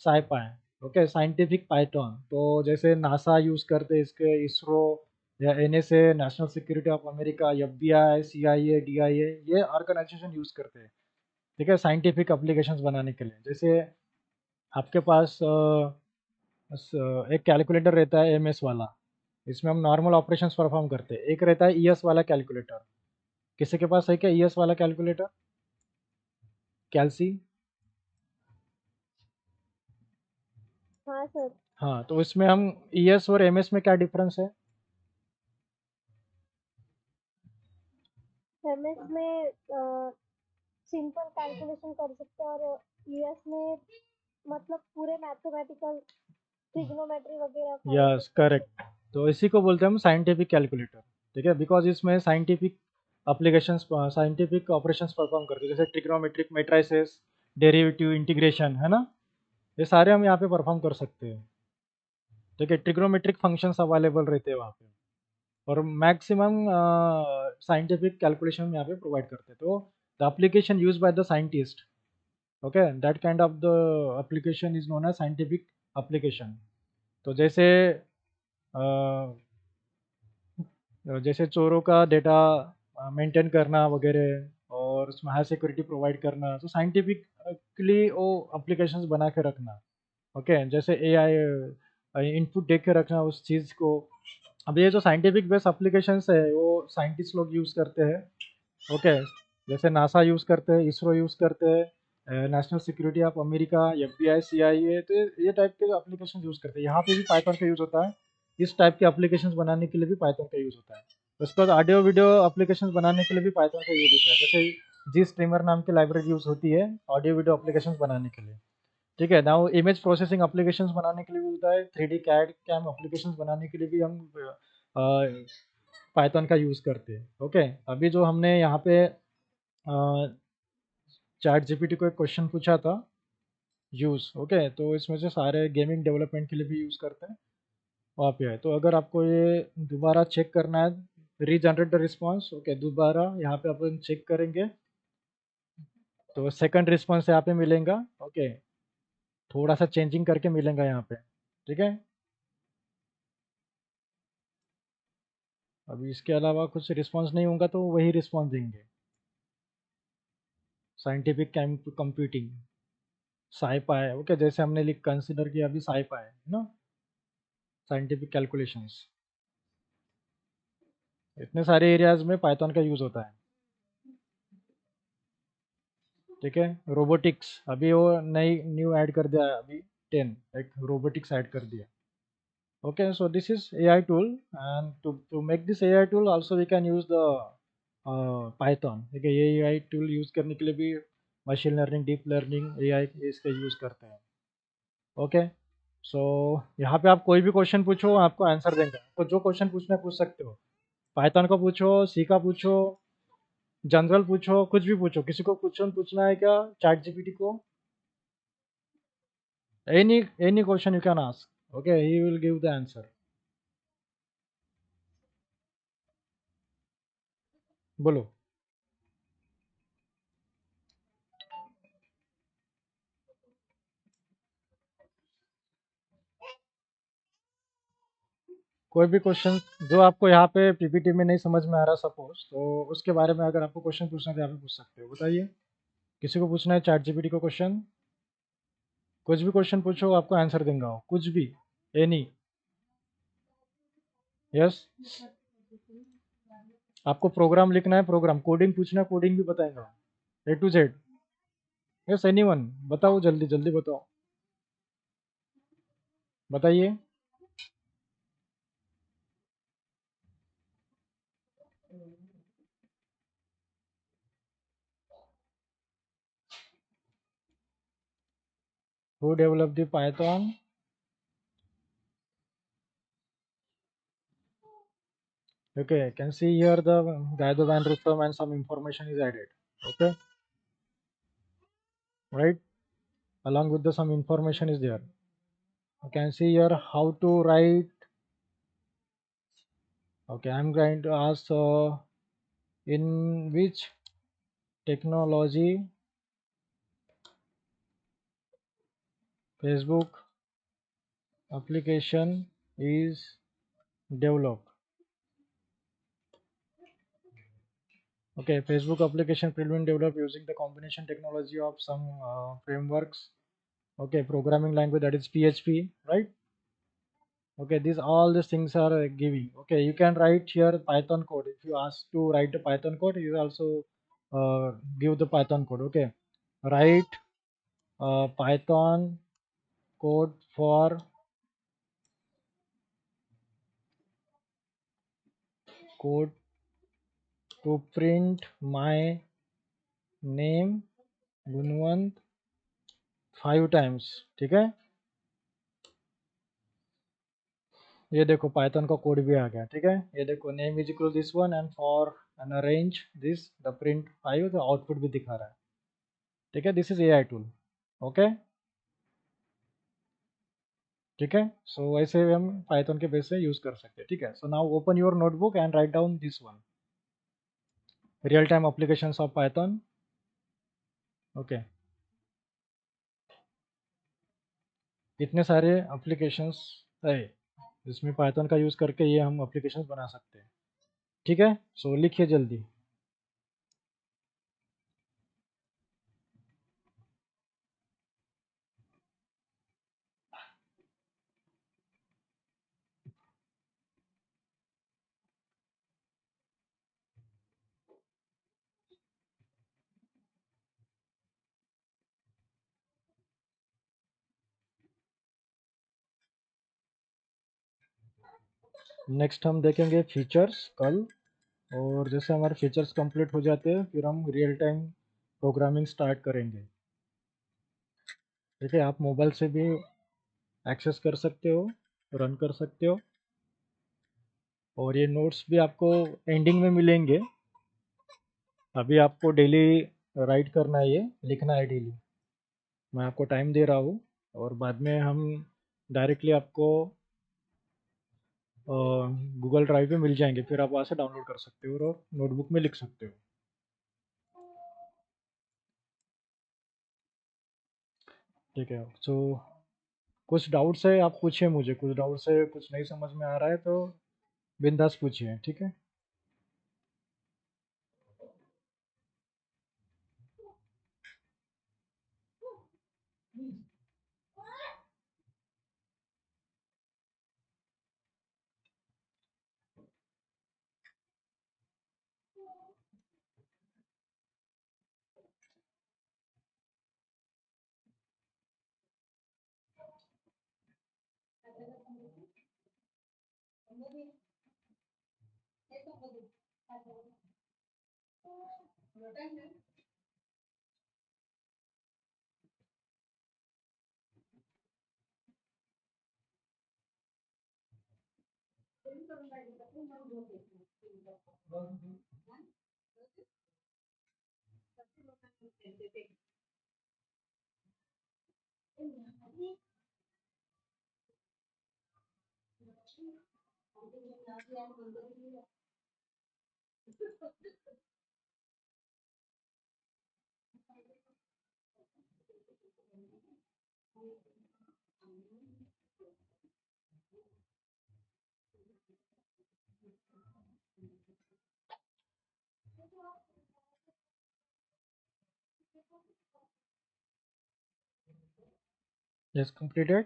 साइपाई। Okay, scientific Python. तो जैसे नासा यूज करते हैं इसके, इसरो या NSA, national security of America, FBI, CIA, DIA, ये ऑर्गेनाइजेशन यूज करते हैं। ठीक है, साइंटिफिक एप्लीकेशंस बनाने के लिए। जैसे आपके पास एक कैलकुलेटर रहता है एमएस वाला, इसमें हम नॉर्मल ऑपरेशंस परफॉर्म करते हैं। एक रहता है ईएस वाला कैलकुलेटर। किसी के पास है क्या ईएस वाला कैलकुलेटर? कैलसी? हाँ सर। हाँ, तो इसमें हम ईएस और एमएस में क्या डिफरेंस है? एमएस में सिंपल कैलकुलेशन कर सकते हैं और यूएस में मतलब पूरे मैथमेटिकल ट्रिग्नोमेट्री वगैरह फाइंड यस, करते हैं सर। करेक्ट। तो इसी को बोलते हैं हम साइंटिफिक कैलकुलेटर। ठीक है, बिकॉज इसमें scientific applications, scientific operations perform करते हैं, जैसे ट्रिग्नोमेट्रिक मेट्राइसिस, डेरिवेटिव, इंटीग्रेशन, है ना, ये सारे हम यहाँ पे परफॉर्म कर सकते हैं। ठीक है, ट्रिग्नोमेट्रिक फंक्शंस अवेलेबल रहते हैं वहाँ पे, और मैक्सिमम साइंटिफिक कैलकुलेशन हम यहाँ पे प्रोवाइड करते हैं। तो the application use by the scientist, okay, that kind of the application is known as scientific application. तो जैसे चोरों का डेटा मेंटेन करना वगैरह, और उसमें हाई सिक्योरिटी प्रोवाइड करना, तो साइंटिफिकली वो एप्लीकेशंस बना के रखना। ओके, जैसे एआई इनपुट देख के रखना उस चीज़ को। अब ये जो साइंटिफिक बेस्ड एप्लीकेशंस है वो साइंटिस्ट लोग यूज़ करते हैं। ओके, जैसे नासा यूज़ करते हैं, इसरो यूज़ करते हैं, national security of America, FBI, CIA, तो ये टाइप के एप्लीकेशन यूज़ करते हैं। यहाँ पे भी पाइथन का यूज़ होता है। इस टाइप के एप्लीकेशंस बनाने के लिए भी पाइथन का यूज़ होता है। उसके बाद ऑडियो वीडियो एप्लीकेशंस बनाने के लिए भी पाइथन का यूज़ होता है। जैसे जी स्ट्रीमर नाम की लाइब्रेरी यूज़ होती है ऑडियो वीडियो एप्लीकेशंस बनाने के लिए। ठीक है, नाउ इमेज प्रोसेसिंग एप्लीकेशंस बनाने के लिए भी होता है, 3D कैड कैम एप्लीकेशंस बनाने के लिए भी हम पाइथन का यूज़ करते हैं। ओके, अभी जो हमने यहाँ पे चैट जीपीटी को एक क्वेश्चन पूछा था यूज़, ओके, तो इसमें से सारे गेमिंग डेवलपमेंट के लिए भी यूज़ करते हैं, वहाँ पे है। तो अगर आपको ये दोबारा चेक करना है, रीजनरेट द रिस्पॉन्स, ओके, दोबारा यहाँ पे अपन चेक करेंगे, तो सेकंड रिस्पॉन्स यहाँ पे मिलेगा। ओके, थोड़ा सा चेंजिंग करके मिलेगा यहाँ पे। ठीक है, अभी इसके अलावा कुछ रिस्पॉन्स नहीं होगा तो वही रिस्पॉन्स देंगे। साइंटिफिक कंप्यूटिंग, साइपाई, ओके, जैसे हमने लिख कंसिडर किया अभी साइपाई है ना, साइंटिफिक कैलकुलेशंस। इतने सारे एरियाज में पाइथन का यूज़ होता है। ठीक है, रोबोटिक्स, अभी वो नई न्यू ऐड कर दिया है अभी, 10 एक रोबोटिक्स ऐड कर दिया। Okay, so this is AI tool, and to make this AI tool also we can use the Python. ठीक है, ये एआई टूल यूज करने के लिए भी machine learning, deep learning, AI इसका यूज करते हैं। ओके, सो यहाँ पे आप कोई भी क्वेश्चन पूछो आपको आंसर देंगे, तो जो क्वेश्चन पूछना है पूछ सकते हो। पाइथन का पूछो, सी का पूछो, जनरल पूछो, कुछ भी पूछो, किसी को क्वेश्चन पूछना है क्या चैट जीपीटी को? Any question you can ask, okay, he will give the answer. बोलो। कोई भी क्वेश्चन जो आपको यहाँ पे पीपीटी में नहीं समझ में आ रहा सपोज, तो उसके बारे में अगर आपको क्वेश्चन पूछना है तो यहाँ पे पूछ सकते हो, बताइए। किसी को पूछना है चैट जीपीटी को क्वेश्चन? कुछ भी क्वेश्चन पूछो, आपको आंसर देंगे वो, कुछ भी, एनी। यस, आपको प्रोग्राम लिखना है, प्रोग्राम कोडिंग पूछना है, कोडिंग भी बताएंगा, A to Z। Yes, anyone, बताओ, जल्दी जल्दी बताओ, बताइए। Who develop the Python? Okay, can see here the Guido van Rossum and some information is added. Okay, right? Along with the some information is there. You can see here how to write. Okay, I'm going to ask in which technology Facebook application is developed. Okay, Facebook application been developed using the combination technology of some frameworks. Okay, programming language, that is PHP, right? Okay, these all these things are giving. Okay, you can write here Python code. If you ask to write the Python code, you also give the Python code. Okay, write Python code for code to print my name Gunwant 5 times। ठीक है, ये देखो Python का code भी आ गया। ठीक है, ये देखो name is equal this one and for an arrange this the print 5, तो आउटपुट भी दिखा रहा है। ठीक है, this is AI tool. Okay, ठीक है, सो ऐसे हम पाइथन के बेस से यूज कर सकते हैं। ठीक है, so now open your notebook and write down this one, real time applications of Python. Okay, इतने सारे एप्लीकेशंस है जिसमें पाइथन का यूज करके ये हम एप्लीकेशंस बना सकते हैं। ठीक है, सो लिखिए जल्दी। नेक्स्ट हम देखेंगे फीचर्स कल, और जैसे हमारे फीचर्स कंप्लीट हो जाते हैं फिर हम रियल टाइम प्रोग्रामिंग स्टार्ट करेंगे। ठीक है, आप मोबाइल से भी एक्सेस कर सकते हो, रन कर सकते हो, और ये नोट्स भी आपको एंडिंग में मिलेंगे। अभी आपको डेली राइट करना है, ये लिखना है डेली। मैं आपको टाइम दे रहा हूँ, और बाद में हम डायरेक्टली आपको गूगल ड्राइव पे मिल जाएंगे, फिर आप वहाँ से डाउनलोड कर सकते हो और नोटबुक में लिख सकते हो। ठीक है, सो कुछ डाउट्स है आप पूछिए मुझे, कुछ डाउट्स है, कुछ नहीं समझ में आ रहा है तो बिंदास पूछिए। ठीक है। Yes, completed.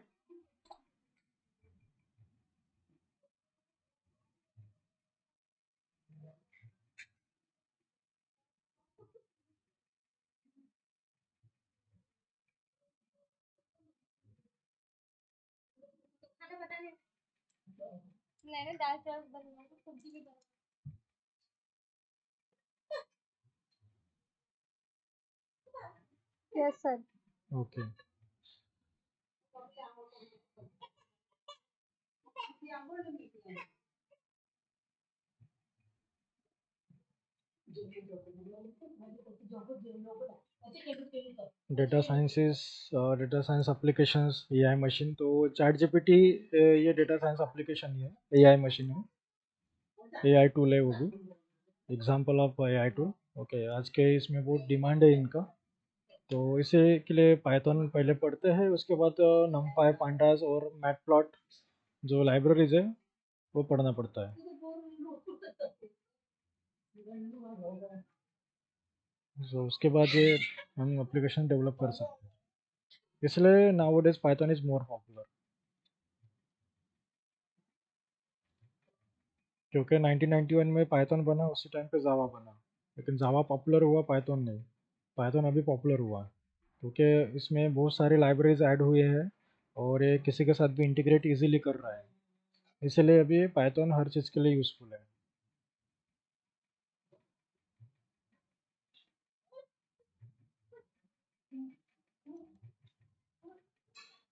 मैंने दाल चावल बनाया तो सब्जी भी बनाई। Yes sir. Okay. Data science is data science applications AI machine. तो चैट जीपीटी ये डेटा साइंस एप्लीकेशन ही है, एआई मशीन है, एआई टूल है वो भी, example of AI tool. Okay, आज के इसमें बहुत डिमांड है इनका। तो इसे के लिए पाइथन पहले पढ़ते हैं, उसके बाद नमपाई, पांडास और मैटप्लॉट जो लाइब्रेरीज है वो पढ़ना पड़ता है। तो उसके बाद ये हम एप्लीकेशन डेवलप कर सकते हैं, इसलिए nowadays Python is more popular. क्योंकि 1991 में पाइथन बना, उसी टाइम पे जावा बना, लेकिन जावा पॉपुलर हुआ, पाइथन नहीं। पाइथन अभी पॉपुलर हुआ क्योंकि इसमें बहुत सारी लाइब्रेरीज ऐड हुए हैं और ये किसी के साथ भी इंटीग्रेट इजीली कर रहा है, इसलिए अभी पाइथन हर चीज़ के लिए यूज़फुल है।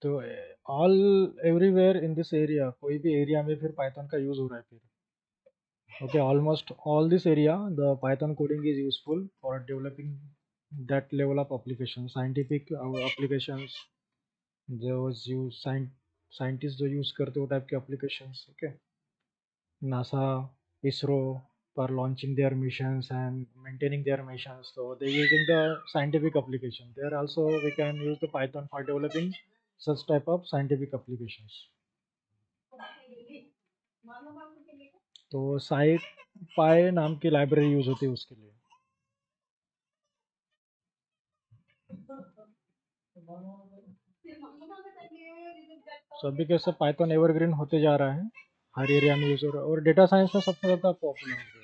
तो all everywhere in this area, कोई भी एरिया में फिर पाइथन का यूज़ हो रहा है फिर। Okay, almost all this area, the Python coding is useful for developing that level of applications, scientific applications, those use scientists जो use करते वो type के applications, okay, NASA, ISRO for launching their missions and maintaining their missions, so they're using the scientific application. There also we can use the Python for developing such type of scientific applications. तो site पाई नाम की library use होती है उसके लिए। तो अभी कैसे पाइथन एवरग्रीन होते जा रहा है, हर एरिया में यूज हो रहा है और डेटा साइंस में सबसे ज़्यादा पॉपुलर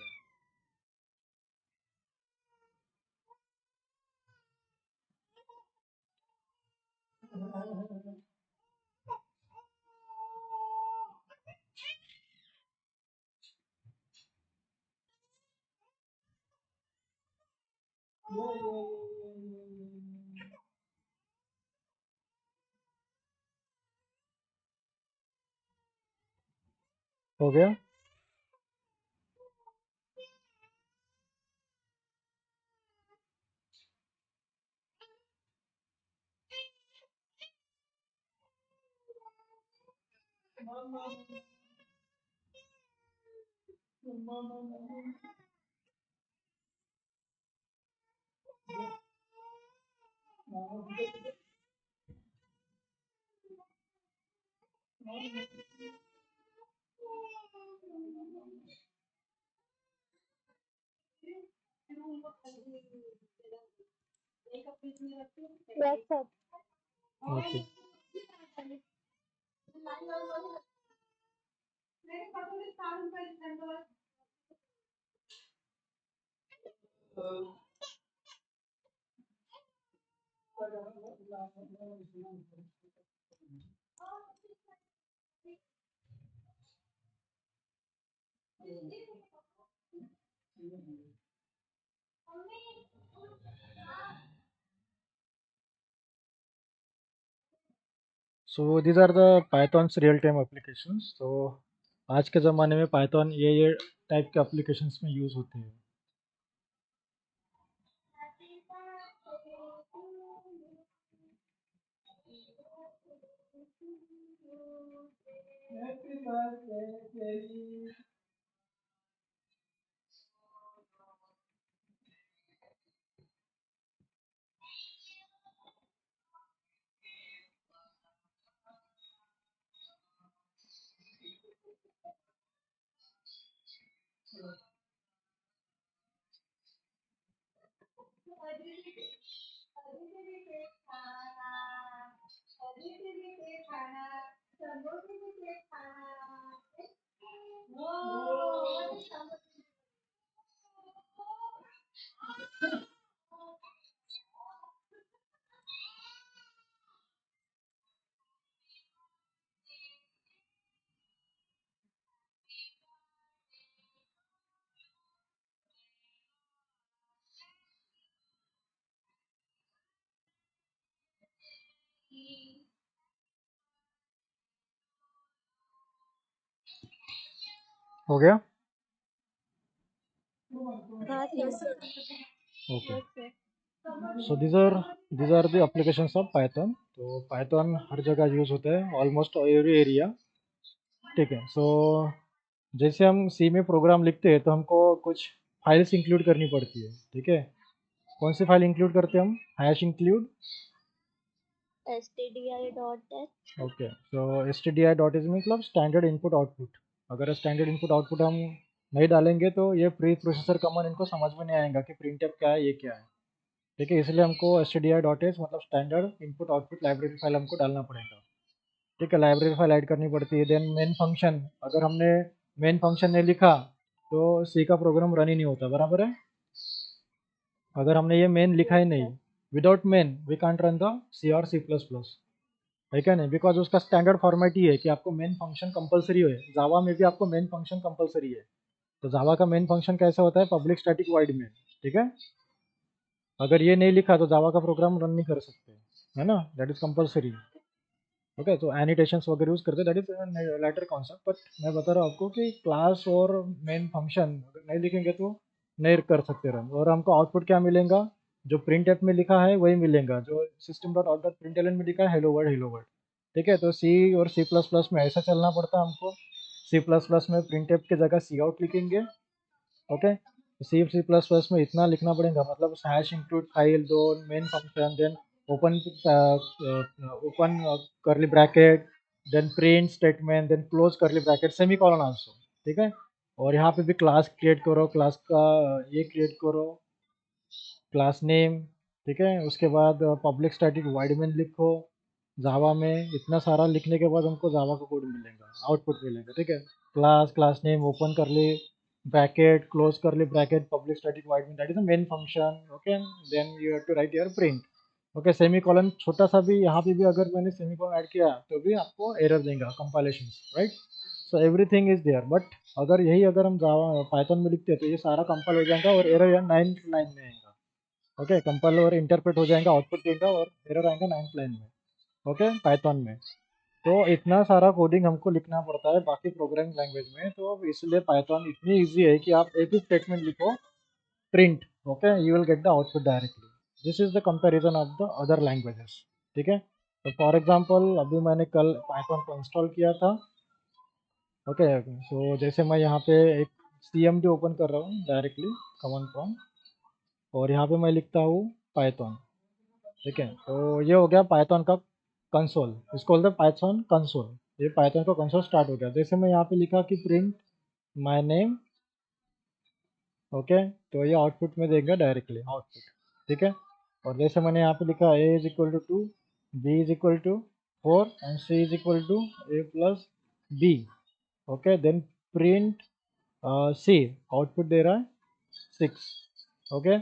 हो गया। Yes sir. Okay, so these are the Python's real time applications. तो आज के ज़माने में पाइथन ये टाइप के एप्लीकेशंस में यूज़ होते हैं। हो गया? हाँ sir. Okay. Yes sir. So these are the applications of Python. तो Python हर जगह यूज होता है, ऑलमोस्ट एवरी एरिया. ठीक है. सो जैसे हम सी में प्रोग्राम लिखते हैं तो हमको कुछ फाइल्स इंक्लूड करनी पड़ती है. ठीक है. कौन सी फाइल इंक्लूड करते हैं हम? Hash include. stdi.h। ओके. सो stdi.h मतलब स्टैंडर्ड इनपुट आउटपुट. अगर स्टैंडर्ड इनपुट आउटपुट हम नहीं डालेंगे तो ये प्री प्रोसेसर कमांड इनको समझ में नहीं आएगा कि प्रिंटफ क्या है, ये क्या है. ठीक है. इसलिए हमको stdi.h मतलब standard input output library file हमको डालना पड़ेगा. ठीक है. लाइब्रेरी फाइल ऐड करनी पड़ती है. देन मेन फंक्शन, अगर हमने मेन फंक्शन नहीं लिखा तो सी का प्रोग्राम रन ही नहीं होता. बराबर है. अगर हमने ये मेन लिखा ही नहीं, without main we can't run the C और सी प्लस प्लस. है क्या नहीं? बिकॉज उसका स्टैंडर्ड फॉर्मेट ही है कि आपको मेन फंक्शन कंपलसरी है. जावा में भी आपको मेन फंक्शन कंपलसरी है. तो जावा का मेन फंक्शन कैसा होता है? Public static void main. ठीक है. अगर ये नहीं लिखा तो जावा का प्रोग्राम रन नहीं कर सकते, है ना. That is compulsory. ओके. तो एनिटेशंस वगैरह यूज करते, that is later concept. But मैं बता रहा हूँ आपको कि क्लास और मेन फंक्शन अगर नहीं लिखेंगे तो नहीं कर सकते रन. और हमको आउटपुट क्या मिलेगा? जो प्रिंट एफ में लिखा है वही मिलेगा, जो system dot out dot print में लिखा है, हेलो वर्ड हेलो वर्ड. ठीक है. तो सी और सी प्लस प्लस में ऐसा चलना पड़ता है हमको. सी प्लस प्लस में प्रिंट एफ की जगह सी आउट लिखेंगे. ओके. सी प्लस प्लस में इतना लिखना पड़ेगा, मतलब हैश इंक्लूड फाइल दो main function, then open open curly bracket, then print statement, then close curly bracket, semi colon also. ठीक है. और यहाँ पे भी क्लास क्रिएट करो, क्लास का ये क्रिएट करो, क्लास नेम. ठीक है. उसके बाद पब्लिक स्टैटिक वाइड मेन लिखो जावा में. इतना सारा लिखने के बाद हमको जावा का कोड मिलेगा, आउटपुट मिलेगा. ठीक है. क्लास, क्लास नेम, ओपन कर ली ब्रैकेट, क्लोज कर ली bracket, public static void main, that is the main function. Okay. Then you have to write your print. Okay. Semi colon छोटा सा भी यहाँ पे भी अगर मैंने सेमी कॉलन ऐड किया तो भी आपको एरर देगा compilation. Right. So everything is there. But अगर हम जावा पाइथन में लिखते हैं तो ये सारा कंपाइल हो जाएगा और एरर यहाँ 9th लाइन में आएगा. ओके. कंपाइल और इंटरप्रेट हो जाएगा, आउटपुट देगा और एरर आएगा 9th लाइन में. ओके. पाइथन में तो इतना सारा कोडिंग हमको लिखना पड़ता है बाकी प्रोग्रामिंग लैंग्वेज में. तो इसलिए पाइथन इतनी इजी है कि आप एक ही स्टेटमेंट लिखो, print. Okay. You will get the output directly. This is the comparison of the other languages. ठीक है. तो फॉर एग्जांपल अभी मैंने कल पाइथन को इंस्टॉल किया था. ओके. सो जैसे मैं यहाँ पे एक CMD ओपन कर रहा हूँ डायरेक्टली कमांड प्रॉम्प्ट, और यहाँ पे मैं लिखता हूँ पाइथन. ठीक है. तो ये हो गया पाइथन का कंसोल. इसको बोलते हैं पाइथन कंसोल. ये पाइथन का कंसोल स्टार्ट हो गया. जैसे मैं यहाँ पे लिखा कि प्रिंट माय नेम. ओके. तो ये आउटपुट में देगा डायरेक्टली आउटपुट. ठीक है. और जैसे मैंने यहाँ पे लिखा a is equal to 2, b is equal to 4 and c is equal to a plus b. Okay. Then print c, output दे रहा है 6. ओके.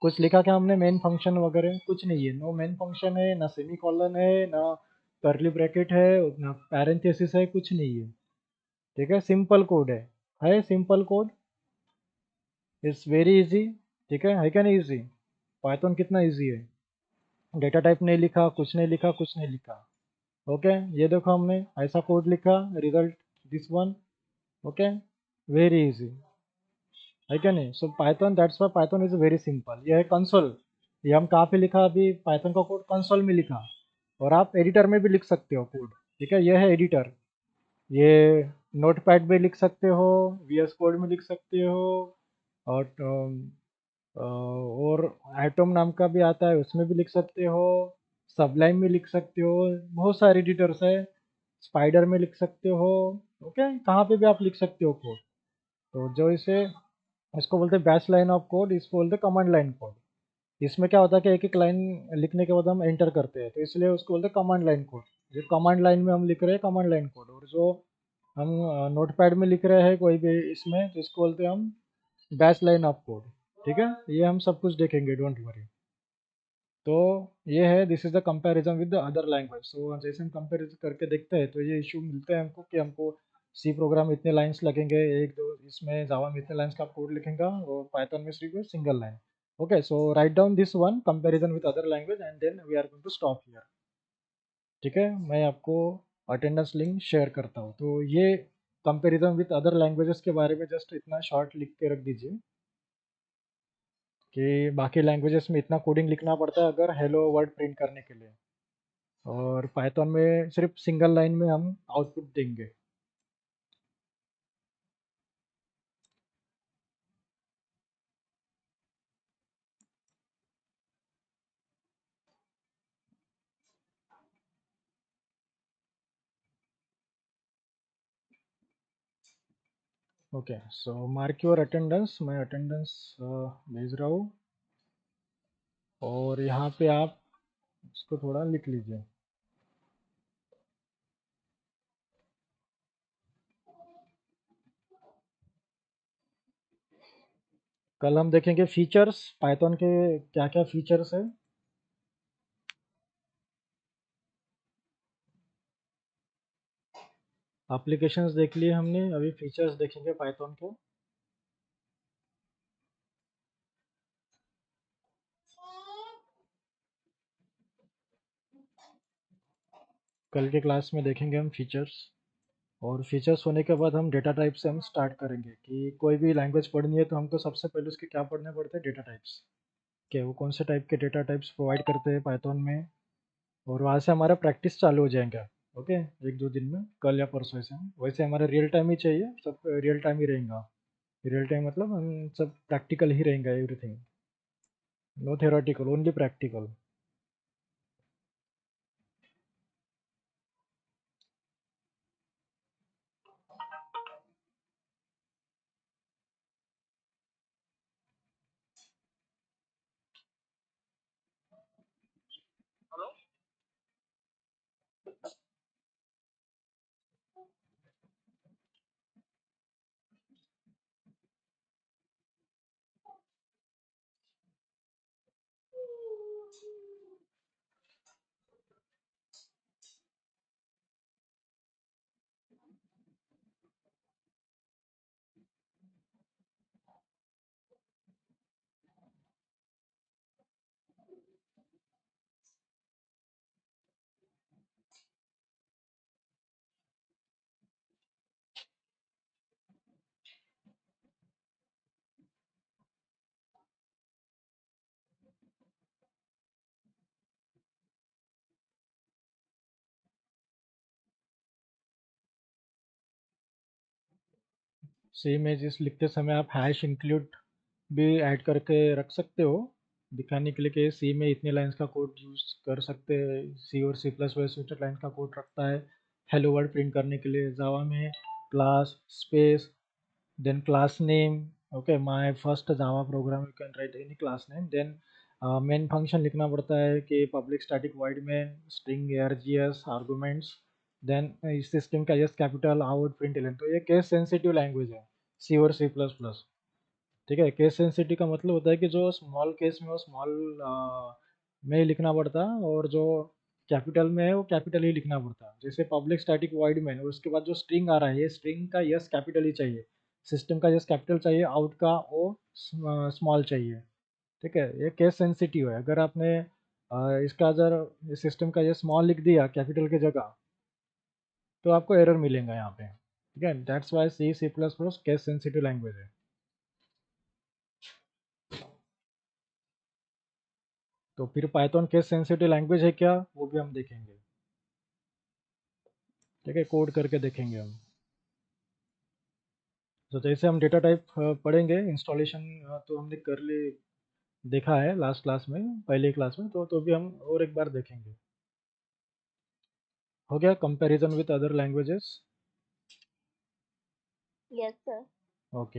कुछ लिखा क्या हमने? मेन फंक्शन वगैरह कुछ नहीं है. नो मेन फंक्शन है, ना सेमी कॉलन है, ना करली ब्रैकेट है, ना पैरेंथेसिस है, कुछ नहीं है. ठीक है. सिंपल कोड है simple code. It's very easy. ठीक है क्या नहीं इजी? पाइथन कितना इजी है. डेटा टाइप नहीं लिखा, कुछ नहीं लिखा, कुछ नहीं लिखा. ओके. ये देखो हमने ऐसा कोड लिखा, result this one. Okay. Very easy. है क्या नहीं? सो Python, that's why Python is very simple. ये है कंसोल. ये हम कहाँ पे लिखा अभी, पाइथन का कोड कंसोल में लिखा, और आप एडिटर में भी लिख सकते हो कोड। ठीक है, ये है एडिटर। ये नोटपैड में लिख सकते हो, वीएस कोड में लिख सकते हो, और और एटम नाम का भी आता है, उसमें भी लिख सकते हो, सबलाइन में लिख सकते हो, बहुत सारे एडिटर्स है, स्पाइडर में लिख सकते हो। ओके, कहाँ पे भी आप लिख सकते हो कोड। तो जो इसे, इसको बोलते हैं बैच लाइन ऑफ कोड, इसको बोलते हैं कमांड लाइन कोड। इसमें क्या होता है कि एक एक लाइन लिखने के बाद हम एंटर करते हैं, तो इसलिए उसको बोलते हैं कमांड लाइन कोड। जो कमांड लाइन में हम लिख रहे हैं कमांड लाइन कोड, और जो हम नोटपैड में लिख रहे हैं कोई भी इसमें, तो इसको बोलते हैं हम बैच लाइन ऑफ कोड। ठीक है, ये हम सब कुछ देखेंगे, डोंट वरी। तो ये है, this is the comparison with the other language. So जैसे हम कंपेरिजन करके देखते हैं, तो ये इशू मिलता है हमको कि हमको सी प्रोग्राम में इतने लाइंस लगेंगे, एक दो, इसमें जावा में इतने लाइंस का कोड लिखेंगे, और पाइथन में सिर्फ single line. Okay, so write down this one, comparison with other language, and then we are going to stop here. ठीक है, मैं आपको अटेंडेंस लिंक शेयर करता हूँ। तो ये कंपैरिजन विद अदर लैंग्वेजेस के बारे में जस्ट इतना शॉर्ट लिख के रख दीजिए कि बाकी लैंग्वेजेस में इतना कोडिंग लिखना पड़ता है अगर हेलो वर्ड प्रिंट करने के लिए, और पाइथन में सिर्फ सिंगल लाइन में हम आउटपुट देंगे। Okay, so mark your attendance, मैं अटेंडेंस भेज रहा हूँ, और यहाँ पे आप इसको थोड़ा लिख लीजिए। कल हम देखेंगे फीचर्स, पाइथन के क्या क्या फीचर्स है। एप्लीकेशंस देख लिए हमने, अभी फीचर्स देखेंगे पाइथन के। कल के क्लास में देखेंगे हम फीचर्स, और फीचर्स होने के बाद हम डेटा टाइप से हम स्टार्ट करेंगे कि कोई भी लैंग्वेज पढ़नी है तो हमको सबसे पहले उसके क्या पढ़ने पड़ते हैं, डेटा टाइप्स, कि वो कौन से टाइप के डेटा टाइप्स प्रोवाइड करते हैं पाइथन में, और वहाँ से हमारा प्रैक्टिस चालू हो जाएगा। ओके, एक दो दिन में, कल या परसों से। वैसे हमारा रियल टाइम ही चाहिए, सब रियल टाइम ही रहेगा। रियल टाइम मतलब हम सब प्रैक्टिकल ही रहेंगे, everything, no theoretical, only practical. Same images लिखते समय आप हैश इंक्लूड भी ऐड करके रख सकते हो, दिखाने के लिए कि सी में इतने लाइंस का कोड यूज़ कर सकते हैं। सी और सी प्लस प्लस इतने लाइंस का कोड रखता है हेलो वर्ड प्रिंट करने के लिए। जावा में class space then class name, okay, my first java program you can write any class name, then main function लिखना पड़ता है कि public static void में string args arguments, then इस system का yes capital out println। तो ये case sensitive language है, सी और सी प्लस प्लस। ठीक है, केस सेंसिटिव का मतलब होता है कि जो स्मॉल केस में वो स्मॉल में ही लिखना पड़ता है, और जो कैपिटल में है वो कैपिटल ही लिखना पड़ता है। जैसे पब्लिक स्टैटिक वॉइड में, और उसके बाद जो स्ट्रिंग आ रहा है, ये स्ट्रिंग का यस कैपिटल ही चाहिए, सिस्टम का यस कैपिटल चाहिए, आउट का ओ स्मॉल चाहिए। ठीक है, ये केस सेंसिटिव है। अगर आपने इसका अगर सिस्टम का ये स्मॉल लिख दिया कैपिटल की जगह, तो आपको एरर मिलेगा यहाँ पे। ठीक है, that's why C C plus plus case sensitive language है। तो फिर पाइथन केस सेंसिटिव लैंग्वेज है क्या, वो भी हम देखेंगे। ठीक है, कोड करके देखेंगे हम। तो जैसे हम डेटा टाइप पढ़ेंगे, इंस्टॉलेशन तो हमने कर ले देखा है लास्ट क्लास में, पहले क्लास में, तो भी हम और एक बार देखेंगे। हो गया comparison with other languages. Yes, sir. Okay.